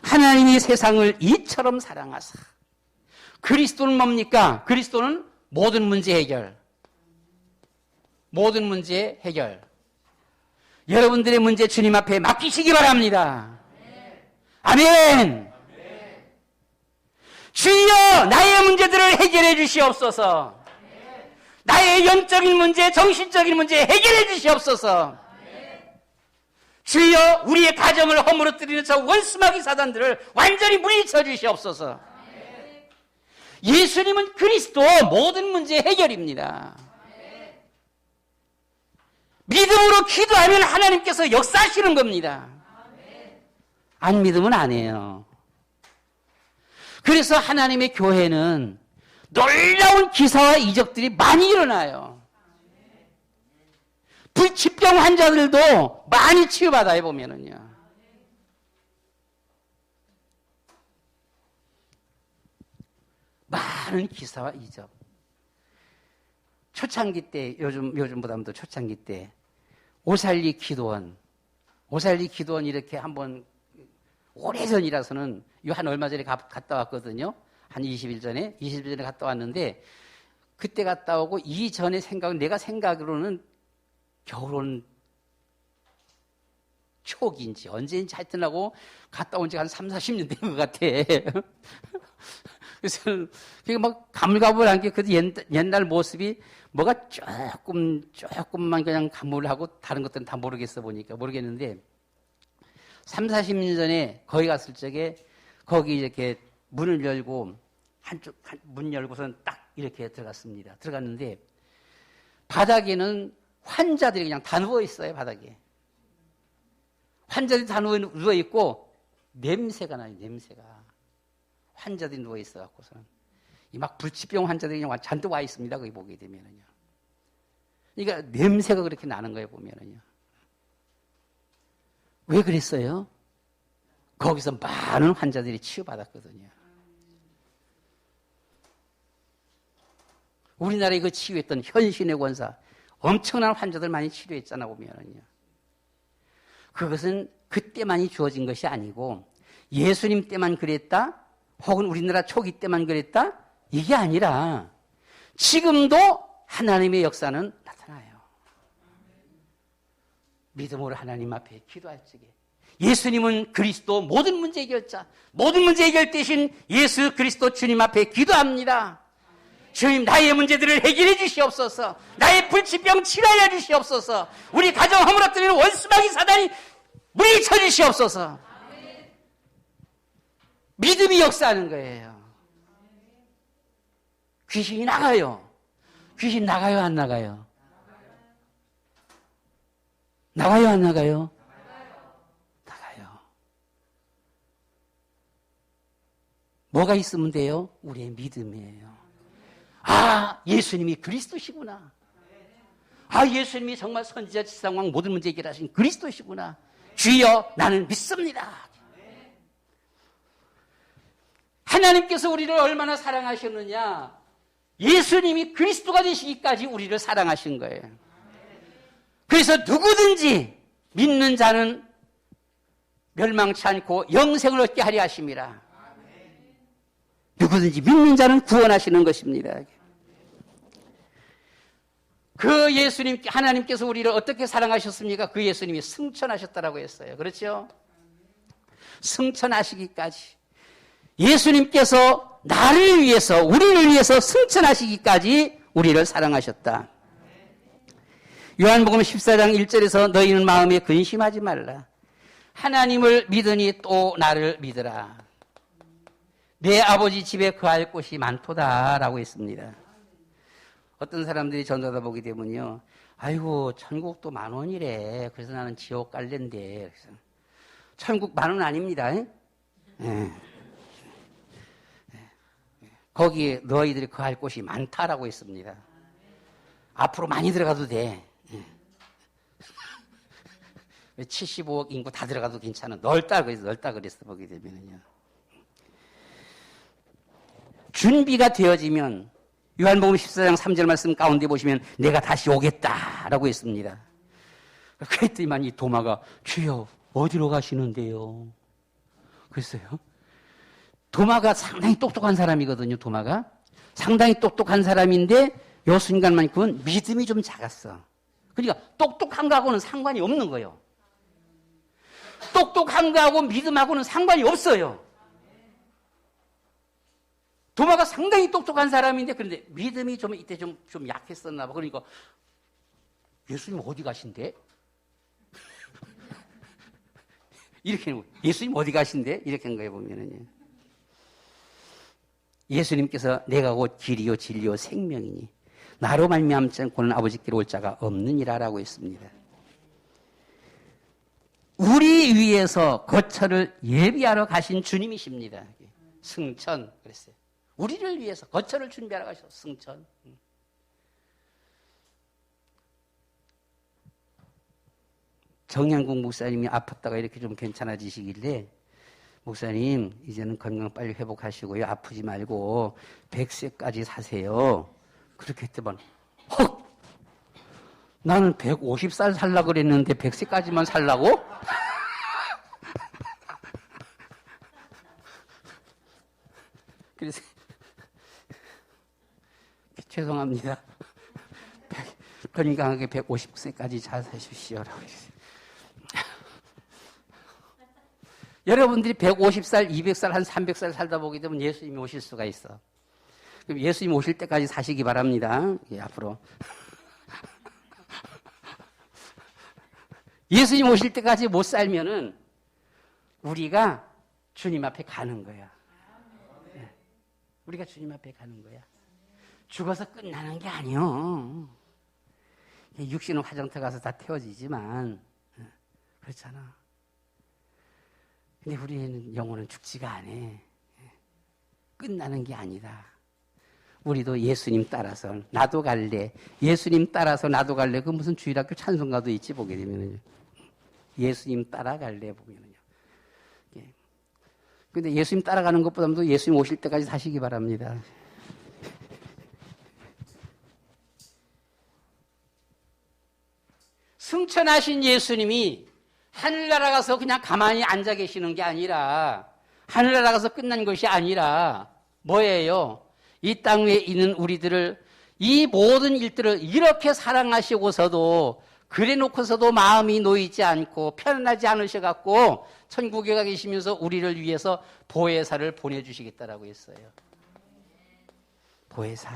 하나님이 세상을 이처럼 사랑하사. 그리스도는 뭡니까? 그리스도는 모든 문제 해결. 모든 문제 해결. 여러분들의 문제 주님 앞에 맡기시기 바랍니다. 아멘. 주여 나의 문제들을 해결해 주시옵소서. 나의 영적인 문제, 정신적인 문제 해결해 주시옵소서. 주여 우리의 가정을 허물어뜨리는 저 원수마귀 사단들을 완전히 물리쳐 주시옵소서. 예수님은 그리스도 모든 문제 해결입니다. 믿음으로 기도하면 하나님께서 역사하시는 겁니다. 안 믿으면 안 해요. 그래서 하나님의 교회는 놀라운 기사와 이적들이 많이 일어나요. 불치병 환자들도 많이 치유받아요, 보면은요. 많은 기사와 이적. 초창기 때, 요즘보다는 더 초창기 때, 오살리 기도원 이렇게 한번, 오래전이라서는, 한 얼마 전에 갔다 왔거든요. 한 20일 전에 갔다 왔는데, 그때 갔다 오고, 이전에 내가 생각으로는 겨울온 초기인지 언제인지 하여튼 하고 갔다 온 지 한 3, 40년 된 것 같아. 그래서 그게 막 가물가물한 게 그 옛날 모습이 뭐가 조금만 그냥 가물하고 다른 것들은 다 모르겠는데 3, 40년 전에 거기 갔을 적에 거기 이렇게 문을 열고 문 열고선 딱 이렇게 들어갔습니다. 들어갔는데 바닥에는 환자들이 그냥 다 누워있어요, 바닥에. 환자들이 다 누워있고, 냄새가 나요, 냄새가. 환자들이 누워있어갖고서는. 이 막 불치병 환자들이 그냥 잔뜩 와 있습니다, 거기 보게 되면은요. 그러니까 냄새가 그렇게 나는 거예요, 보면은요. 왜 그랬어요? 거기서 많은 환자들이 치유받았거든요. 우리나라에 그 치유했던 현신의 권사, 엄청난 환자들 많이 치료했잖아, 보면은요. 그것은 그때만이 주어진 것이 아니고 예수님 때만 그랬다? 혹은 우리나라 초기 때만 그랬다? 이게 아니라 지금도 하나님의 역사는 나타나요. 믿음으로 하나님 앞에 기도할 적에 예수님은 그리스도 모든 문제 해결자, 모든 문제 해결 대신 예수 그리스도 주님 앞에 기도합니다. 주님, 나의 문제들을 해결해 주시옵소서. 나의 불치병 치료하여 주시옵소서. 우리 가정 허물어뜨리는 원수마귀 사단이 물리쳐 주시옵소서. 믿음이 역사하는 거예요. 귀신이 나가요. 귀신 나가요, 안 나가요? 나가요, 안 나가요? 나가요. 뭐가 있으면 돼요? 우리의 믿음이에요. 아, 예수님이 그리스도시구나. 아, 예수님이 정말 선지자 지상왕 모든 문제 해결하신 그리스도시구나. 주여, 나는 믿습니다. 하나님께서 우리를 얼마나 사랑하셨느냐. 예수님이 그리스도가 되시기까지 우리를 사랑하신 거예요. 그래서 누구든지 믿는 자는 멸망치 않고 영생을 얻게 하려 하심이라. 누구든지 믿는 자는 구원하시는 것입니다. 그 예수님, 하나님께서 우리를 어떻게 사랑하셨습니까? 그 예수님이 승천하셨다라고 했어요. 그렇죠? 승천하시기까지. 예수님께서 나를 위해서, 우리를 위해서 승천하시기까지 우리를 사랑하셨다. 요한복음 14장 1절에서 너희는 마음에 근심하지 말라. 하나님을 믿으니 또 나를 믿으라. 내 아버지 집에 거할 곳이 많도다라고 했습니다. 어떤 사람들이 전도하다 보게 되면요. 아이고, 천국도 10,000원이래. 그래서 나는 지옥 갈랜데. 그래서 천국 10,000원 아닙니다. 네. 거기에 너희들이 거할 곳이 많다라고 했습니다. 앞으로 많이 들어가도 돼. 75억 인구 다 들어가도 괜찮아. 넓다 그랬어, 보게 되면요. 준비가 되어지면, 요한복음 14장 3절 말씀 가운데 보시면, 내가 다시 오겠다라고 했습니다. 그랬더니만 이 도마가, 주여, 어디로 가시는데요? 그랬어요. 도마가 상당히 똑똑한 사람이거든요, 도마가. 상당히 똑똑한 사람인데, 요 순간만 그건 믿음이 좀 작았어. 그러니까 똑똑한 거하고는 상관이 없는 거예요. 똑똑한 거하고 믿음하고는 상관이 없어요. 도마가 상당히 똑똑한 사람인데, 그런데 믿음이 좀 이때 좀 약했었나 봐. 그러니까, 예수님 어디 가신대? 이렇게 예수님 어디 가신대? 이렇게 한 거예요, 보면은요. 예수님께서 내가 곧 길이요 진리요 생명이니 나로 말미암지 않고는 아버지께로 올 자가 없느니라라고 했습니다. 우리 위해서 거처를 예비하러 가신 주님이십니다. 승천 그랬어요. 우리를 위해서 거처를 준비하러 가셔서 승천. 정양국 목사님이 아팠다가 이렇게 좀 괜찮아지시길래 목사님 이제는 건강 빨리 회복하시고요. 아프지 말고 100세까지 사세요. 그렇게 했더만 헉! 나는 150살 살라고 그랬는데 100세까지만 살라고? 그래서 죄송합니다. 건강하게 150세까지 잘 사십시오라고 그랬어요. 여러분들이 150살, 200살, 한 300살 살다 보게 되면 예수님이 오실 수가 있어. 그럼 예수님 오실 때까지 사시기 바랍니다. 예, 앞으로. 예수님 오실 때까지 못 살면은 우리가 주님 앞에 가는 거야. 예, 우리가 주님 앞에 가는 거야. 죽어서 끝나는 게 아니요. 육신은 화장터 가서 다 태워지지만 그렇잖아. 근데 우리는 영혼은 죽지가 않아. 끝나는 게 아니다. 우리도 예수님 따라서 나도 갈래. 예수님 따라서 나도 갈래. 그 무슨 주일학교 찬송가도 있지 보게 되면은요. 예수님 따라갈래 보면은요. 예. 근데 예수님 따라가는 것보다도 예수님 오실 때까지 사시기 바랍니다. 승천하신 예수님이 하늘나라 가서 그냥 가만히 앉아 계시는 게 아니라 하늘나라 가서 끝난 것이 아니라 뭐예요? 이 땅 위에 있는 우리들을 이 모든 일들을 이렇게 사랑하시고서도 그래 놓고서도 마음이 놓이지 않고 편안하지 않으셔갖고 천국에 가 계시면서 우리를 위해서 보혜사를 보내주시겠다라고 했어요. 보혜사.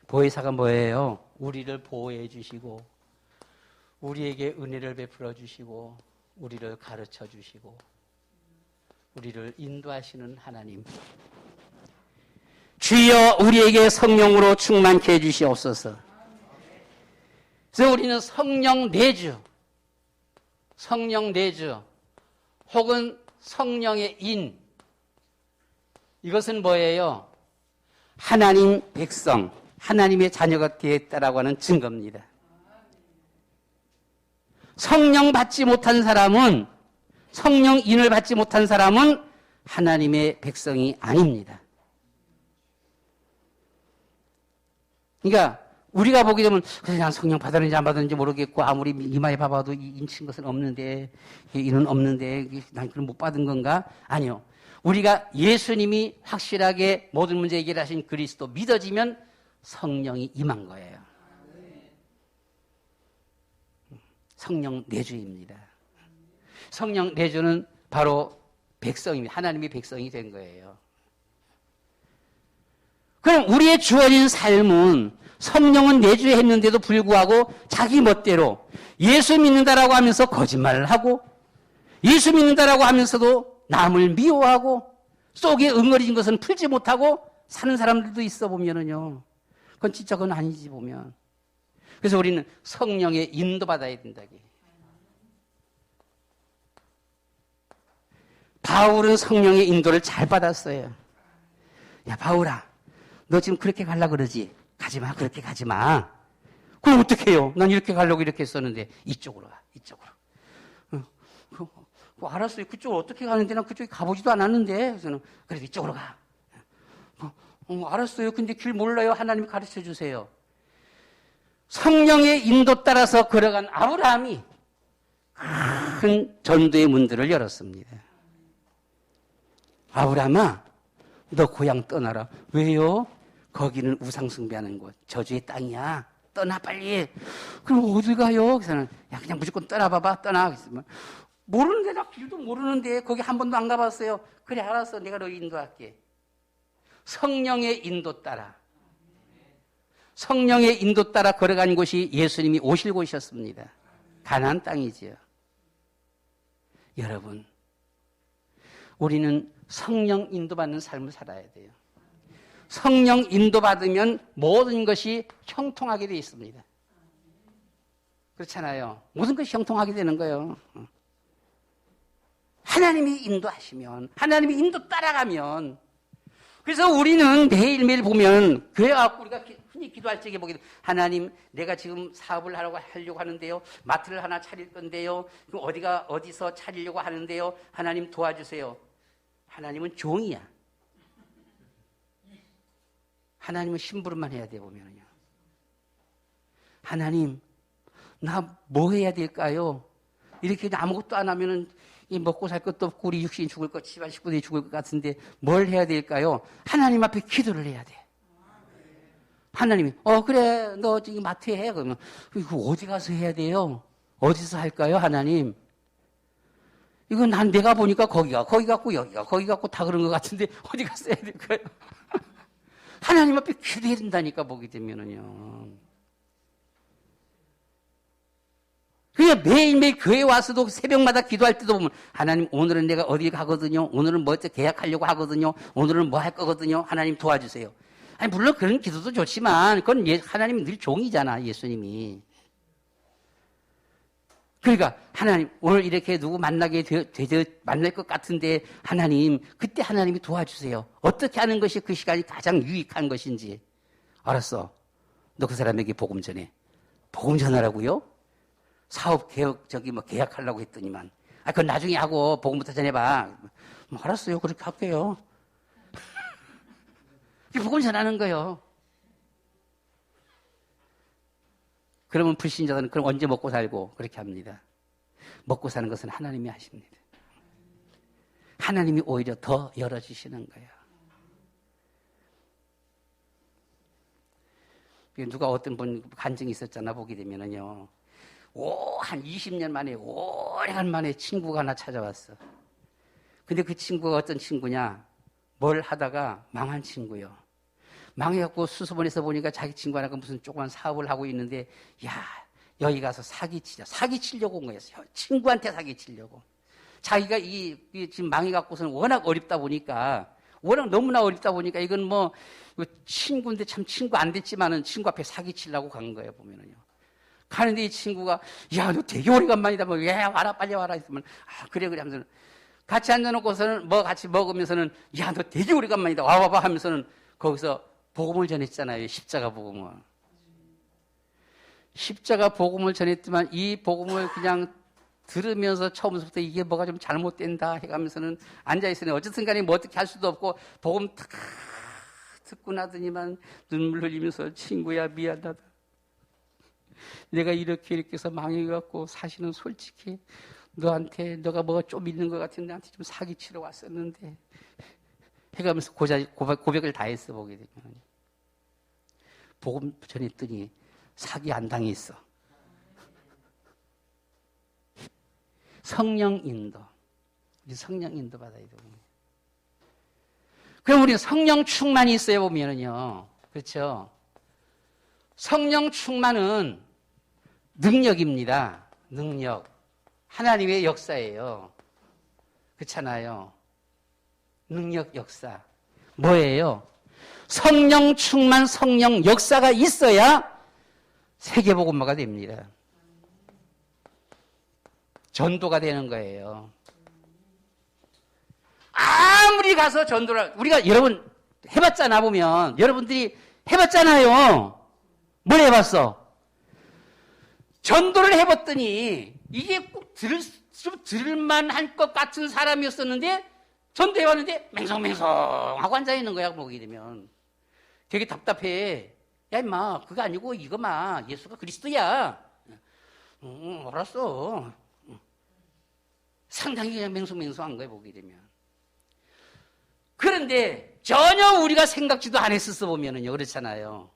보혜사가 뭐예요? 우리를 보호해 주시고 우리에게 은혜를 베풀어 주시고 우리를 가르쳐 주시고 우리를 인도하시는 하나님. 주여 우리에게 성령으로 충만케 해주시옵소서. 그래서 우리는 성령 내주 혹은 성령의 인, 이것은 뭐예요? 하나님 백성, 하나님의 자녀가 되었다라고 하는 증거입니다. 성령 받지 못한 사람은, 성령 인을 받지 못한 사람은 하나님의 백성이 아닙니다. 그러니까 우리가 보게 되면 그냥 성령 받았는지 안 받았는지 모르겠고 아무리 이마에 봐봐도 인친 것은 없는데 이는 없는데 난 그럼 못 받은 건가? 아니요. 우리가 예수님이 확실하게 모든 문제 해결하신 그리스도 믿어지면 성령이 임한 거예요. 성령 내주입니다. 성령 내주는 바로 백성입니다. 하나님의 백성이 된 거예요. 그럼 우리의 주어진 삶은 성령은 내주했는데도 불구하고 자기 멋대로 예수 믿는다라고 하면서 거짓말을 하고 예수 믿는다라고 하면서도 남을 미워하고 속에 응어리진 것은 풀지 못하고 사는 사람들도 있어 보면은요. 그건 진짜 그건 아니지 보면. 그래서 우리는 성령의 인도받아야 된다. 바울은 성령의 인도를 잘 받았어요. 야 바울아, 너 지금 그렇게 가려고 그러지? 가지마, 그렇게 가지마. 그럼 어떻게 해요? 난 이렇게 가려고 이렇게 했었는데 이쪽으로 가, 이쪽으로. 알았어요. 그쪽으로 어떻게 가는데 난 그쪽에 가보지도 않았는데. 그래서 그래도 이쪽으로 가. 알았어요. 근데 길 몰라요. 하나님이 가르쳐 주세요. 성령의 인도 따라서 걸어간 아브라함이 큰 전도의 문들을 열었습니다. 아브라함아, 너 고향 떠나라. 왜요? 거기는 우상 숭배하는 곳, 저주의 땅이야. 떠나 빨리. 그럼 어디 가요? 그래서는 야 그냥 무조건 떠나봐봐. 떠나. 그랬으면 모르는데 나 길도 모르는데 거기 한 번도 안 가봤어요. 그래 알았어. 내가 너 인도할게. 성령의 인도 따라. 성령의 인도 따라 걸어간 곳이 예수님이 오실 곳이었습니다. 가나안 땅이지요. 여러분, 우리는 성령 인도받는 삶을 살아야 돼요. 성령 인도받으면 모든 것이 형통하게 되어 있습니다. 그렇잖아요. 모든 것이 형통하게 되는 거예요. 하나님이 인도하시면, 하나님이 인도 따라가면. 그래서 우리는 매일매일 보면 교회 와서 우리가 흔히 기도할 적에 보게 돼요. 하나님, 내가 지금 사업을 하려고 하는데요. 마트를 하나 차릴 건데요. 그럼 어디서 차리려고 하는데요. 하나님 도와주세요. 하나님은 종이야. 하나님은 심부름만 해야 돼 보면요. 하나님, 나 뭐 해야 될까요? 이렇게 아무것도 안 하면은 먹고 살 것도 없고 우리 육신이 죽을 것, 집안 식구들이 죽을 것 같은데 뭘 해야 될까요? 하나님 앞에 기도를 해야 돼. 하나님이 그래 너 지금 마트에 해. 그러면 이거 어디 가서 해야 돼요? 어디서 할까요? 하나님. 이건 내가 보니까 거기 같고 여기가 거기 같고 다 그런 것 같은데 어디 가서 해야 될까요? 하나님 앞에 기도해야 된다니까 보게 되면은요. 그냥 매일매일 교회 와서도 새벽마다 기도할 때도 보면 하나님 오늘은 내가 어디 가거든요. 오늘은 뭐 계약하려고 하거든요. 오늘은 뭐 할 거거든요. 하나님 도와주세요. 아니 물론 그런 기도도 좋지만 그건 하나님은 늘 종이잖아. 예수님이. 그러니까 하나님 오늘 이렇게 누구 만날 것 같은데 하나님 그때 하나님이 도와주세요. 어떻게 하는 것이 그 시간이 가장 유익한 것인지. 알았어. 너 그 사람에게 복음 전해. 복음 전하라고요? 사업 계약하려고 했더니만. 그건 나중에 하고 복음부터 전해봐. 알았어요. 그렇게 할게요. 복음 전하는 거예요. 그러면 불신자들은 그럼 언제 먹고 살고 그렇게 합니다. 먹고 사는 것은 하나님이 하십니다. 하나님이 오히려 더 열어주시는 거예요. 누가 어떤 분 간증이 있었잖아 보게 되면은요. 한 20년 만에 오래간만에 친구가 하나 찾아왔어. 근데 그 친구가 어떤 친구냐? 뭘 하다가 망한 친구요. 망해갖고 수소문에서 보니까 자기 친구 하나가 무슨 조그만 사업을 하고 있는데 여기 가서 사기치려고 온 거예요. 친구한테 사기치려고. 자기가 지금 망해갖고서는 워낙 어렵다 보니까 너무나 어렵다 보니까 이건 뭐 친구인데 참 친구 안 됐지만은 친구 앞에 사기치려고 간 거예요 보면은요. 가는데 이 친구가 너 되게 오래간만이다 뭐 와라 빨리 와라 했으면 그래 하면서는 같이 앉아놓고서는 같이 먹으면서는 너 되게 오래간만이다 와봐봐 하면서는 거기서 복음을 전했잖아요. 십자가 복음을. 십자가 복음을 전했지만 이 복음을 그냥 들으면서 처음부터 이게 뭐가 좀 잘못된다 해가면서는 앉아있으니 어쨌든 간에 뭐 어떻게 할 수도 없고 복음 탁 듣고 나더니만 눈물 흘리면서 친구야 미안하다. 내가 이렇게 해서 망해갖고 사실은 솔직히 너가 뭐가 좀 있는 것 같은데 나한테 좀 사기치러 왔었는데 해가면서 고백을 다 했어 보게 되면. 복음 전했더니 사기 안 당했어. 성령 인도. 우리 성령 인도 받아야 되고. 그럼 우리 성령 충만이 있어야 보면은요. 그렇죠? 성령 충만은 능력입니다. 능력. 하나님의 역사예요. 그렇잖아요. 능력 역사. 뭐예요? 성령 충만, 성령 역사가 있어야 세계복음화가 됩니다. 전도가 되는 거예요. 아무리 가서 우리가 여러분 해봤잖아 보면 여러분들이 해봤잖아요. 뭘 해봤어? 전도를 해봤더니 이게 꼭 좀 들을만할 것 같은 사람이었었는데 전도해봤는데 맹성맹성하고 앉아있는 거야 보게 되면. 되게 답답해. 야 임마 그거 아니고 이거마 예수가 그리스도야. 알았어. 상당히 그냥 맹성맹성한 거야 보게 되면. 그런데 전혀 우리가 생각지도 안 했었어 보면은요. 그렇잖아요.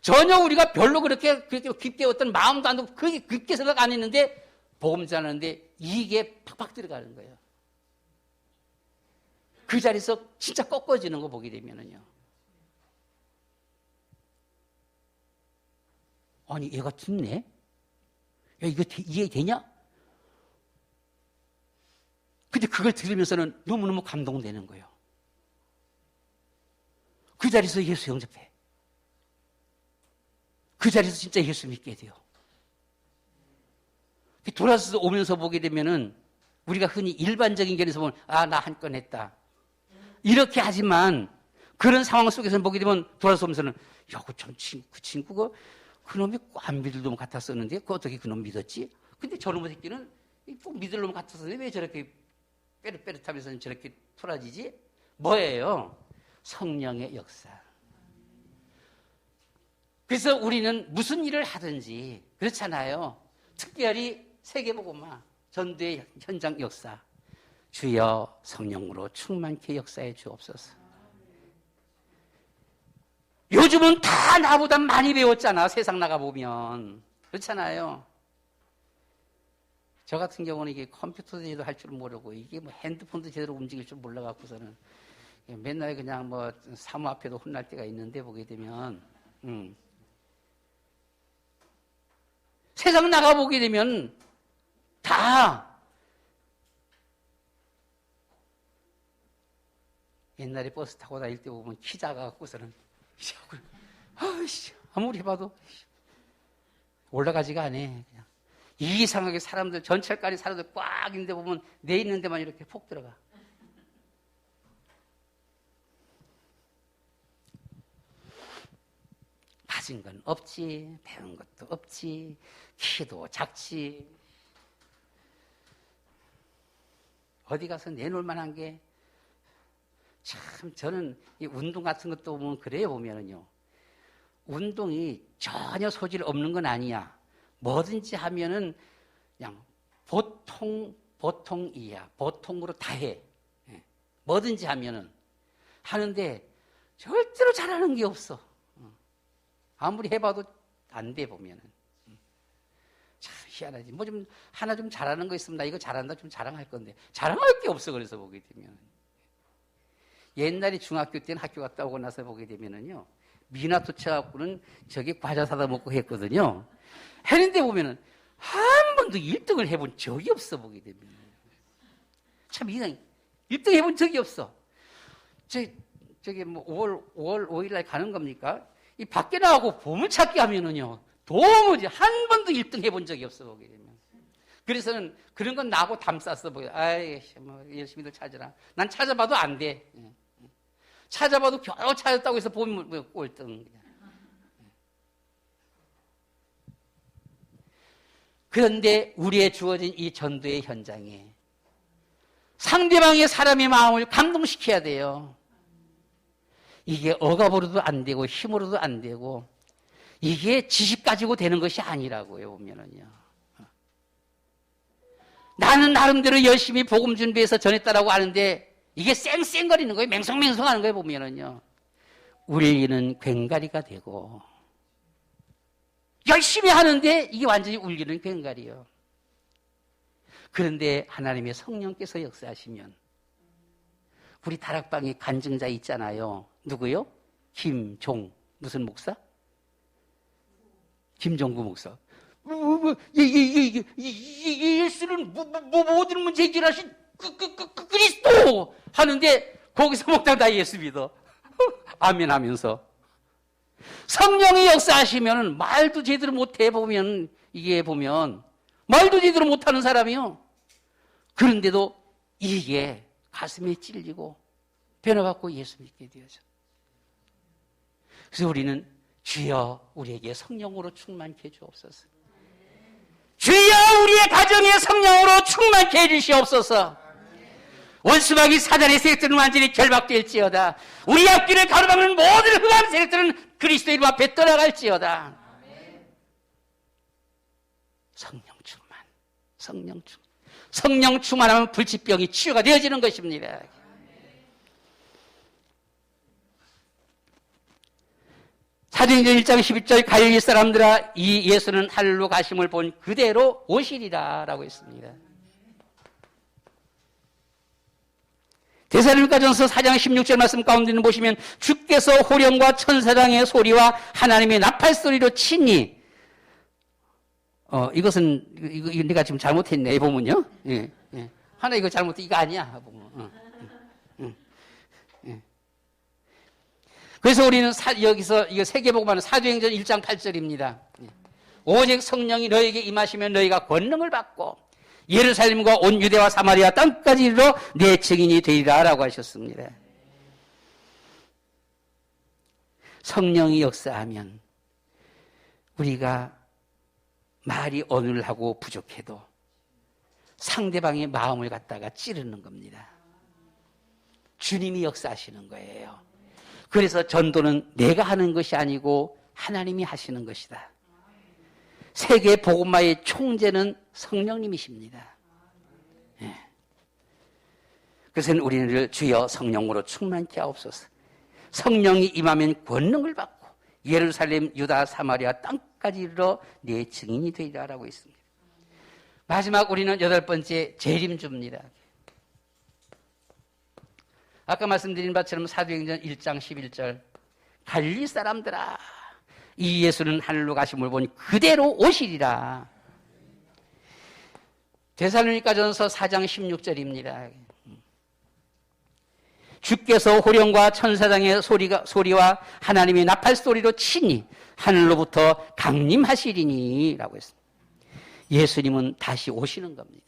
전혀 우리가 별로 그렇게 깊게 어떤 마음도 안 들고 그렇게 깊게 생각 안 했는데 복음 전하는데 이게 팍팍 들어가는 거예요. 그 자리에서 진짜 꺾어지는 거 보게 되면은요. 아니 얘가 듣네? 야 이거 이해되냐? 근데 그걸 들으면서는 너무너무 감동되는 거예요. 그 자리에서 예수 영접해. 그 자리에서 진짜 예수 믿게 돼요. 돌아서 오면서 보게 되면은 우리가 흔히 일반적인 견에서 보면 아, 나 한 건 했다. 이렇게 하지만 그런 상황 속에서 보게 되면 돌아서 오면서는 야, 그 친구가 그놈이 안 믿을 놈 같았었는데 그 어떻게 그놈 믿었지? 근데 저놈의 새끼는 꼭 믿을 놈 같았었는데 왜 저렇게 빼릇빼릇하면서 저렇게 풀어지지? 뭐예요? 성령의 역사. 그래서 우리는 무슨 일을 하든지 그렇잖아요. 특별히 세계복음화, 전도의 현장 역사. 주여 성령으로 충만케 역사해 주옵소서. 요즘은 다 나보다 많이 배웠잖아. 세상 나가보면. 그렇잖아요. 저 같은 경우는 이게 컴퓨터도 제대로 할 줄 모르고 이게 뭐 핸드폰도 제대로 움직일 줄 몰라갖고서는 맨날 그냥 뭐 사무 앞에도 혼날 때가 있는데 보게 되면 세상 나가보게 되면 다 옛날에 버스 타고 다닐 때 보면 키 작아갖고서는 아이씨 아무리 해봐도 올라가지가 않아. 그냥 이상하게 사람들 전철까지 사람들 꽉 있는데 보면 내 있는 데만 이렇게 폭 들어가. 가진 건 없지, 배운 것도 없지, 키도 작지. 어디 가서 내놓을 만한 게 참 저는 이 운동 같은 것도 보면 그래요. 보면은요, 운동이 전혀 소질 없는 건 아니야. 뭐든지 하면은 그냥 보통이야. 보통으로 다 해. 뭐든지 하면은 하는데 절대로 잘하는 게 없어. 아무리 해봐도 안 돼 보면은. 참 희한하지. 뭐 좀 하나 좀 잘하는 거 있으면 나 이거 잘한다 좀 자랑할 건데 자랑할 게 없어. 그래서 보게 되면 옛날에 중학교 때는 학교 갔다 오고 나서 보게 되면은요, 미나토차 갖고는 저기 과자 사다 먹고 했거든요. 했는데 보면은 한 번도 1등을 해본 적이 없어. 보게 되면 참 이상해. 1등 해본 적이 없어. 저기 뭐 5월 5일 날 가는 겁니까? 이 밖에 나가고 보물찾기 하면은요, 도무지 한 번도 1등 해본 적이 없어. 보게 되면. 그래서는 그런 건 나하고 담 쌌어. 보게. 아이, 뭐 열심히들 찾으라. 난 찾아봐도 안 돼. 찾아봐도 겨우 찾았다고 해서 보면 뭐 꼴등. 그런데 우리의 주어진 이 전도의 현장에 상대방의 사람의 마음을 감동시켜야 돼요. 이게 억압으로도 안 되고 힘으로도 안 되고 이게 지식 가지고 되는 것이 아니라고요. 보면은요, 나는 나름대로 열심히 복음 준비해서 전했다라고 하는데 이게 쌩쌩거리는 거예요. 맹성맹성하는 거예요. 보면은요, 울리는 괭가리가 되고 열심히 하는데 이게 완전히 울리는 괭가리요. 그런데 하나님의 성령께서 역사하시면 우리 다락방에 간증자 있잖아요. 누구요? 김종 무슨 목사? 김종구 목사. 예수는 모든 문제 해결하신 그리스도 하는데 거기서 먹다가 다 예수 믿어. 아멘 하면서. 성령이 역사하시면 말도 제대로 못해 보면 이게 보면 말도 제대로 못하는 사람이요. 그런데도 이게 가슴에 찔리고 변화받고 예수 믿게 되어져. 그래서 우리는 주여 우리에게 성령으로 충만케 해주옵소서. 주여 우리의 가정에 성령으로 충만케 해주시옵소서. 원수마귀 사단의 세력들은 완전히 결박될지어다. 우리 앞길을 가로막는 모든 흑암 세력들은 그리스도 이름 앞에 떠나갈지어다. 성령 충만하면 불치병이 치유가 되어지는 것입니다. 사도행전 1장 11절 갈릴리 사람들아 이 예수는 하늘로 가심을 본 그대로 오시리라 라고 했습니다. 데살로니가전서 4장 16절 말씀 가운데는 보시면 주께서 호령과 천사장의 소리와 하나님의 나팔 소리로 치니 이것은 이거 내가 지금 잘못했네. 보면요. 예. 하나 이거 잘못돼 이거 아니야. 그래서 우리는 여기서 이거 세계복음하는 사도행전 1장 8절입니다. 오직 성령이 너에게 임하시면 너희가 권능을 받고 예루살렘과 온 유대와 사마리아 땅까지 이르러 내 증인이 되리라 라고 하셨습니다. 성령이 역사하면 우리가 말이 어눌하고 부족해도 상대방의 마음을 갖다가 찌르는 겁니다. 주님이 역사하시는 거예요. 그래서 전도는 내가 하는 것이 아니고 하나님이 하시는 것이다. 세계 복음화의 총재는 성령님이십니다. 예. 그래서 우리를 주여 성령으로 충만케 하옵소서. 성령이 임하면 권능을 받고 예루살렘, 유다, 사마리아 땅까지 이르러 내 증인이 되리라라고 있습니다. 마지막 우리는 8번째 재림주입니다. 아까 말씀드린 바처럼 사도행전 1장 11절 갈릴리 사람들아 이 예수는 하늘로 가심을 보니 그대로 오시리라. 데살로니가전서 4장 16절입니다. 주께서 호령과 천사장의 소리와 하나님의 나팔 소리로 치니 하늘로부터 강림하시리니 라고 했습니다. 예수님은 다시 오시는 겁니다.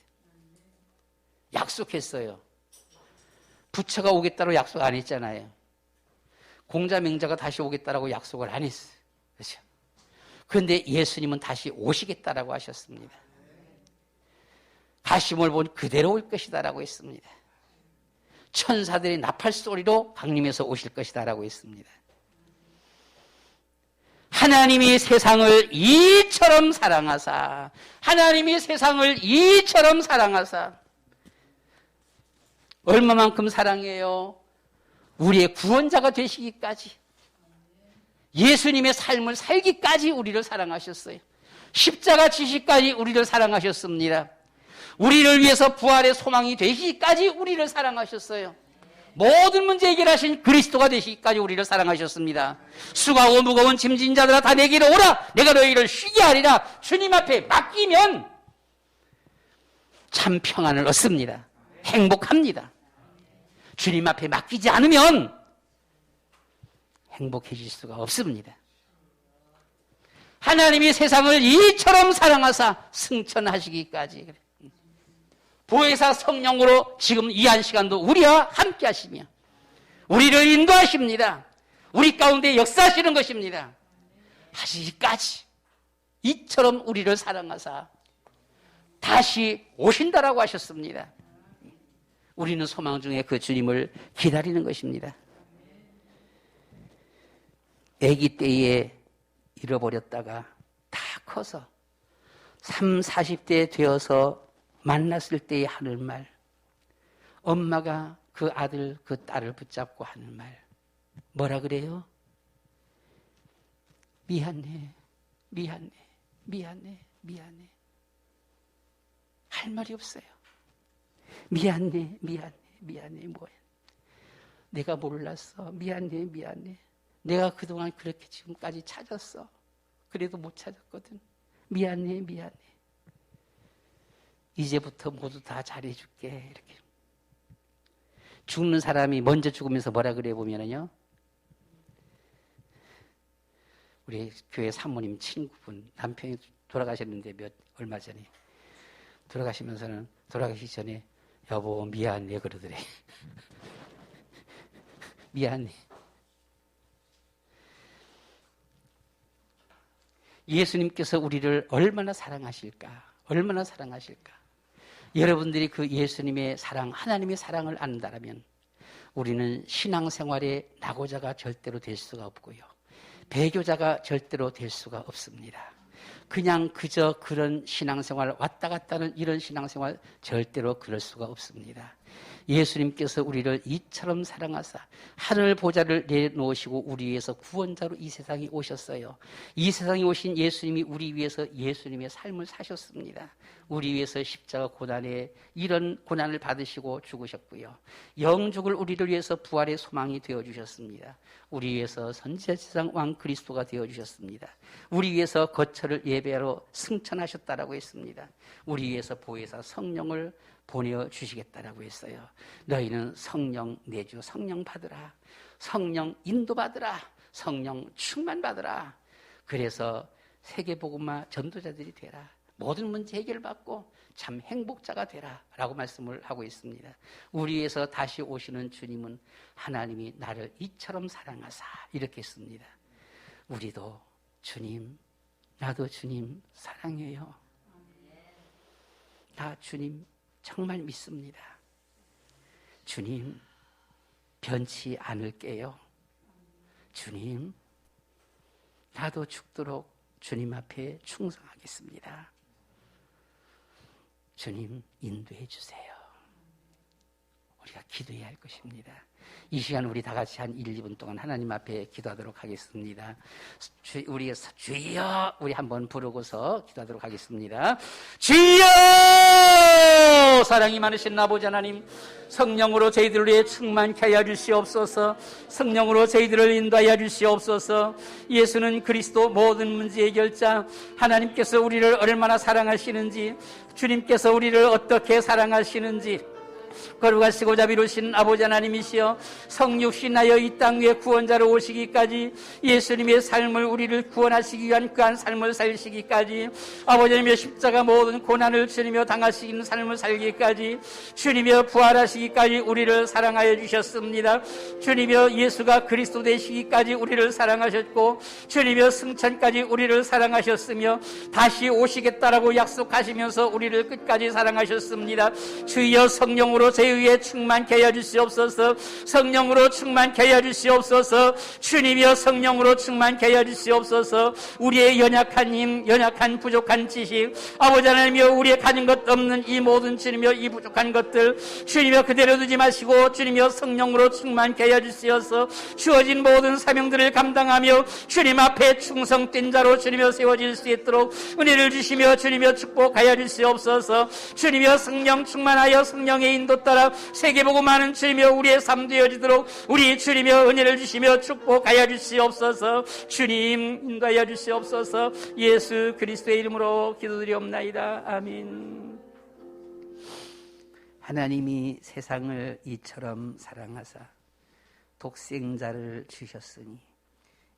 약속했어요. 부처가 오겠다고 약속 안 했잖아요. 공자 맹자가 다시 오겠다라고 약속을 안 했어요. 그렇죠? 그런데 예수님은 다시 오시겠다라고 하셨습니다. 가심을 본 그대로 올 것이다라고 했습니다. 천사들의 나팔 소리로 강림해서 오실 것이다라고 했습니다. 하나님이 세상을 이처럼 사랑하사 하나님이 세상을 이처럼 사랑하사 얼마만큼 사랑해요? 우리의 구원자가 되시기까지 예수님의 삶을 살기까지 우리를 사랑하셨어요. 십자가 지시까지 우리를 사랑하셨습니다. 우리를 위해서 부활의 소망이 되시기까지 우리를 사랑하셨어요. 모든 문제 해결하신 그리스도가 되시기까지 우리를 사랑하셨습니다. 수고하고 무거운 짐진 자들아 다 내게로 오라. 내가 너희를 쉬게 하리라. 주님 앞에 맡기면 참 평안을 얻습니다. 행복합니다. 주님 앞에 맡기지 않으면 행복해질 수가 없습니다. 하나님이 세상을 이처럼 사랑하사 승천하시기까지 보혜사 성령으로 지금 이 한 시간도 우리와 함께 하시며 우리를 인도하십니다. 우리 가운데 역사하시는 것입니다. 하시기까지 이처럼 우리를 사랑하사 다시 오신다라고 하셨습니다. 우리는 소망 중에 그 주님을 기다리는 것입니다. 아기 때에 잃어버렸다가 다 커서 30, 40대 되어서 만났을 때에 하는 말, 엄마가 그 아들, 그 딸을 붙잡고 하는 말, 뭐라 그래요? 미안해, 미안해, 미안해, 미안해. 할 말이 없어요. 미안해, 미안해, 미안해, 뭐야. 내가 몰랐어. 미안해, 미안해. 내가 그동안 그렇게 지금까지 찾았어. 그래도 못 찾았거든. 미안해, 미안해. 이제부터 모두 다 잘해줄게. 이렇게. 죽는 사람이 먼저 죽으면서 뭐라 그래 보면은요. 우리 교회 사모님 친구분, 남편이 돌아가셨는데 얼마 전에. 돌아가시면서는, 돌아가시기 전에, 여보, 미안해. 그러더래. 미안해. 예수님께서 우리를 얼마나 사랑하실까? 얼마나 사랑하실까? 여러분들이 그 예수님의 사랑, 하나님의 사랑을 안다면 우리는 신앙생활의 낙오자가 절대로 될 수가 없고요. 배교자가 절대로 될 수가 없습니다. 그냥 그저 그런 신앙생활 왔다 갔다 하는 이런 신앙생활 절대로 그럴 수가 없습니다. 예수님께서 우리를 이처럼 사랑하사 하늘 보좌를 내놓으시고 우리 위해서 구원자로 이 세상에 오셨어요. 이 세상에 오신 예수님이 우리 위해서 예수님의 삶을 사셨습니다. 우리 위해서 십자가 고난에 이런 고난을 받으시고 죽으셨고요. 영죽을 우리를 위해서 부활의 소망이 되어주셨습니다. 우리 위해서 선지자지상 왕 그리스도가 되어주셨습니다. 우리 위해서 거처를 예배하러 승천하셨다라고 했습니다. 우리 위해서 보혜사 성령을 보내주시겠다라고 했어요. 너희는 성령 내주 성령 받으라. 성령 인도받으라. 성령 충만받으라. 그래서 세계복음화 전도자들이 되라. 모든 문제 해결받고 참 행복자가 되라 라고 말씀을 하고 있습니다. 우리에서 다시 오시는 주님은 하나님이 나를 이처럼 사랑하사 이렇게 했습니다. 우리도 주님, 나도 주님 사랑해요. 나 주님 정말 믿습니다. 주님 변치 않을게요. 주님, 나도 죽도록 주님 앞에 충성하겠습니다. 주님 인도해 주세요. 우리가 기도해야 할 것입니다. 이 시간 우리 다 같이 한 1, 2분 동안 하나님 앞에 기도하도록 하겠습니다. 우리 주여 우리 한번 부르고서 기도하도록 하겠습니다. 주여! 사랑이 많으신 아버지 하나님, 성령으로 저희들을 위해 충만케 하여 주시옵소서. 성령으로 저희들을 인도하여 주시옵소서. 예수는 그리스도 모든 문제 해결자, 하나님께서 우리를 얼마나 사랑하시는지, 주님께서 우리를 어떻게 사랑하시는지 거룩하시고 자비로우신 아버지 하나님이시여, 성육신하여 이 땅 위에 구원자로 오시기까지, 예수님의 삶을 우리를 구원하시기 위한 그한 삶을 살시기까지, 아버지 하나님의 십자가 모든 고난을 주님여 당하시는 삶을 살기까지, 주님여 부활하시기까지 우리를 사랑하여 주셨습니다. 주님여 예수가 그리스도 되시기까지 우리를 사랑하셨고, 주님여 승천까지 우리를 사랑하셨으며 다시 오시겠다라고 약속하시면서 우리를 끝까지 사랑하셨습니다. 주여 성령으로 저희 위에 충만케 하여 주시옵소서. 성령으로 충만케 하여 주시옵소서. 주님이여 성령으로 충만케 하여 주시옵소서. 우리의 연약한 힘, 연약한 부족한 지식, 아버지 하나님이여 우리의 가진 것 없는 이 모든 주님이여 이 부족한 것들 주님이여 그대로 두지 마시고 주님이여 성령으로 충만케 하여 주시어서 주어진 모든 사명들을 감당하며 주님 앞에 충성된 자로 주님이여 세워질 수 있도록 은혜를 주시며 주님이여 축복하여 주시옵소서. 주님이여 성령 충만하여 성령의 인도 따라 세계복음하는 주님이여 우리의 삶 되어지도록 우리 주님이여 은혜를 주시며 축복하여 주시옵소서. 주님 인도하여 주시옵소서. 예수 그리스도의 이름으로 기도드리옵나이다. 아멘. 하나님이 세상을 이처럼 사랑하사 독생자를 주셨으니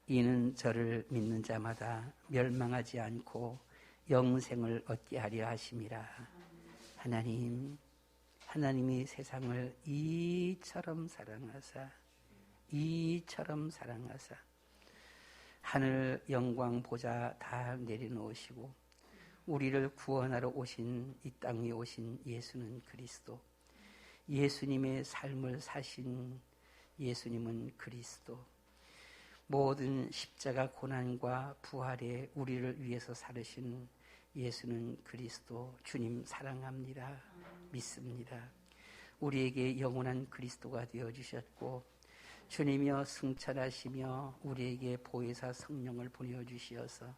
이는 저를 믿는 자마다 멸망하지 않고 영생을 얻게 하려 하심이라. 하나님이 세상을 이처럼 사랑하사 하늘 영광 보좌 다 내려놓으시고 우리를 구원하러 오신 이 땅 위에 오신 예수는 그리스도, 예수님의 삶을 사신 예수님은 그리스도, 모든 십자가 고난과 부활에 우리를 위해서 살으신 예수는 그리스도. 주님 사랑합니다. 믿습니다. 우리에게 영원한 그리스도가 되어주셨고 주님이여 승천하시며 우리에게 보혜사 성령을 보내주시어서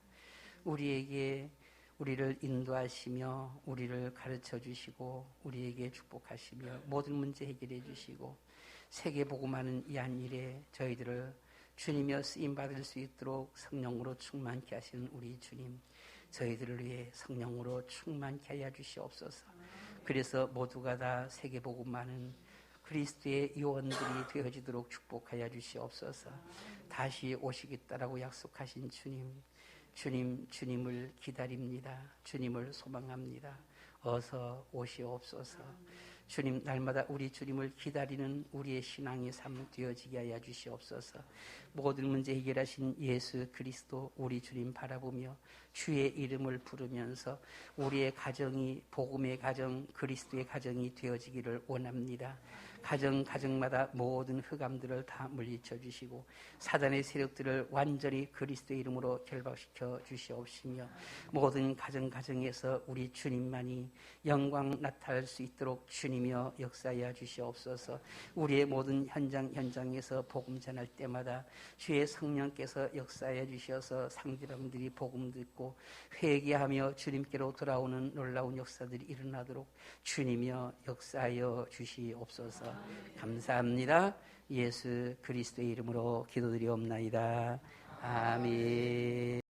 우리를 인도하시며 우리를 가르쳐주시고 우리에게 축복하시며 모든 문제 해결해 주시고 세계복음하는 이 한 일에 저희들을 주님이여 쓰임받을 수 있도록 성령으로 충만케 하시는 우리 주님, 저희들을 위해 성령으로 충만케 하여 주시옵소서. 그래서 모두가 다 세계복음하는 그리스도의 요원들이 되어지도록 축복하여 주시옵소서. 다시 오시겠다라고 약속하신 주님을 기다립니다. 주님을 소망합니다. 어서 오시옵소서. 주님, 날마다 우리 주님을 기다리는 우리의 신앙의 삶 되어지게 하여 주시옵소서. 모든 문제 해결하신 예수 그리스도 우리 주님 바라보며 주의 이름을 부르면서 우리의 가정이 복음의 가정, 그리스도의 가정이 되어지기를 원합니다. 가정마다 모든 흑암들을 다 물리쳐 주시고 사단의 세력들을 완전히 그리스도의 이름으로 결박시켜 주시옵시며 모든 가정에서 우리 주님만이 영광 나타날 수 있도록 주님이여 역사하여 주시옵소서. 우리의 모든 현장에서 복음 전할 때마다 주의 성령께서 역사하여 주셔서 상대방들이 복음 듣고 회개하며 주님께로 돌아오는 놀라운 역사들이 일어나도록 주님이여 역사하여 주시옵소서. 감사합니다. 예수 그리스도의 이름으로 기도드리옵나이다. 아멘.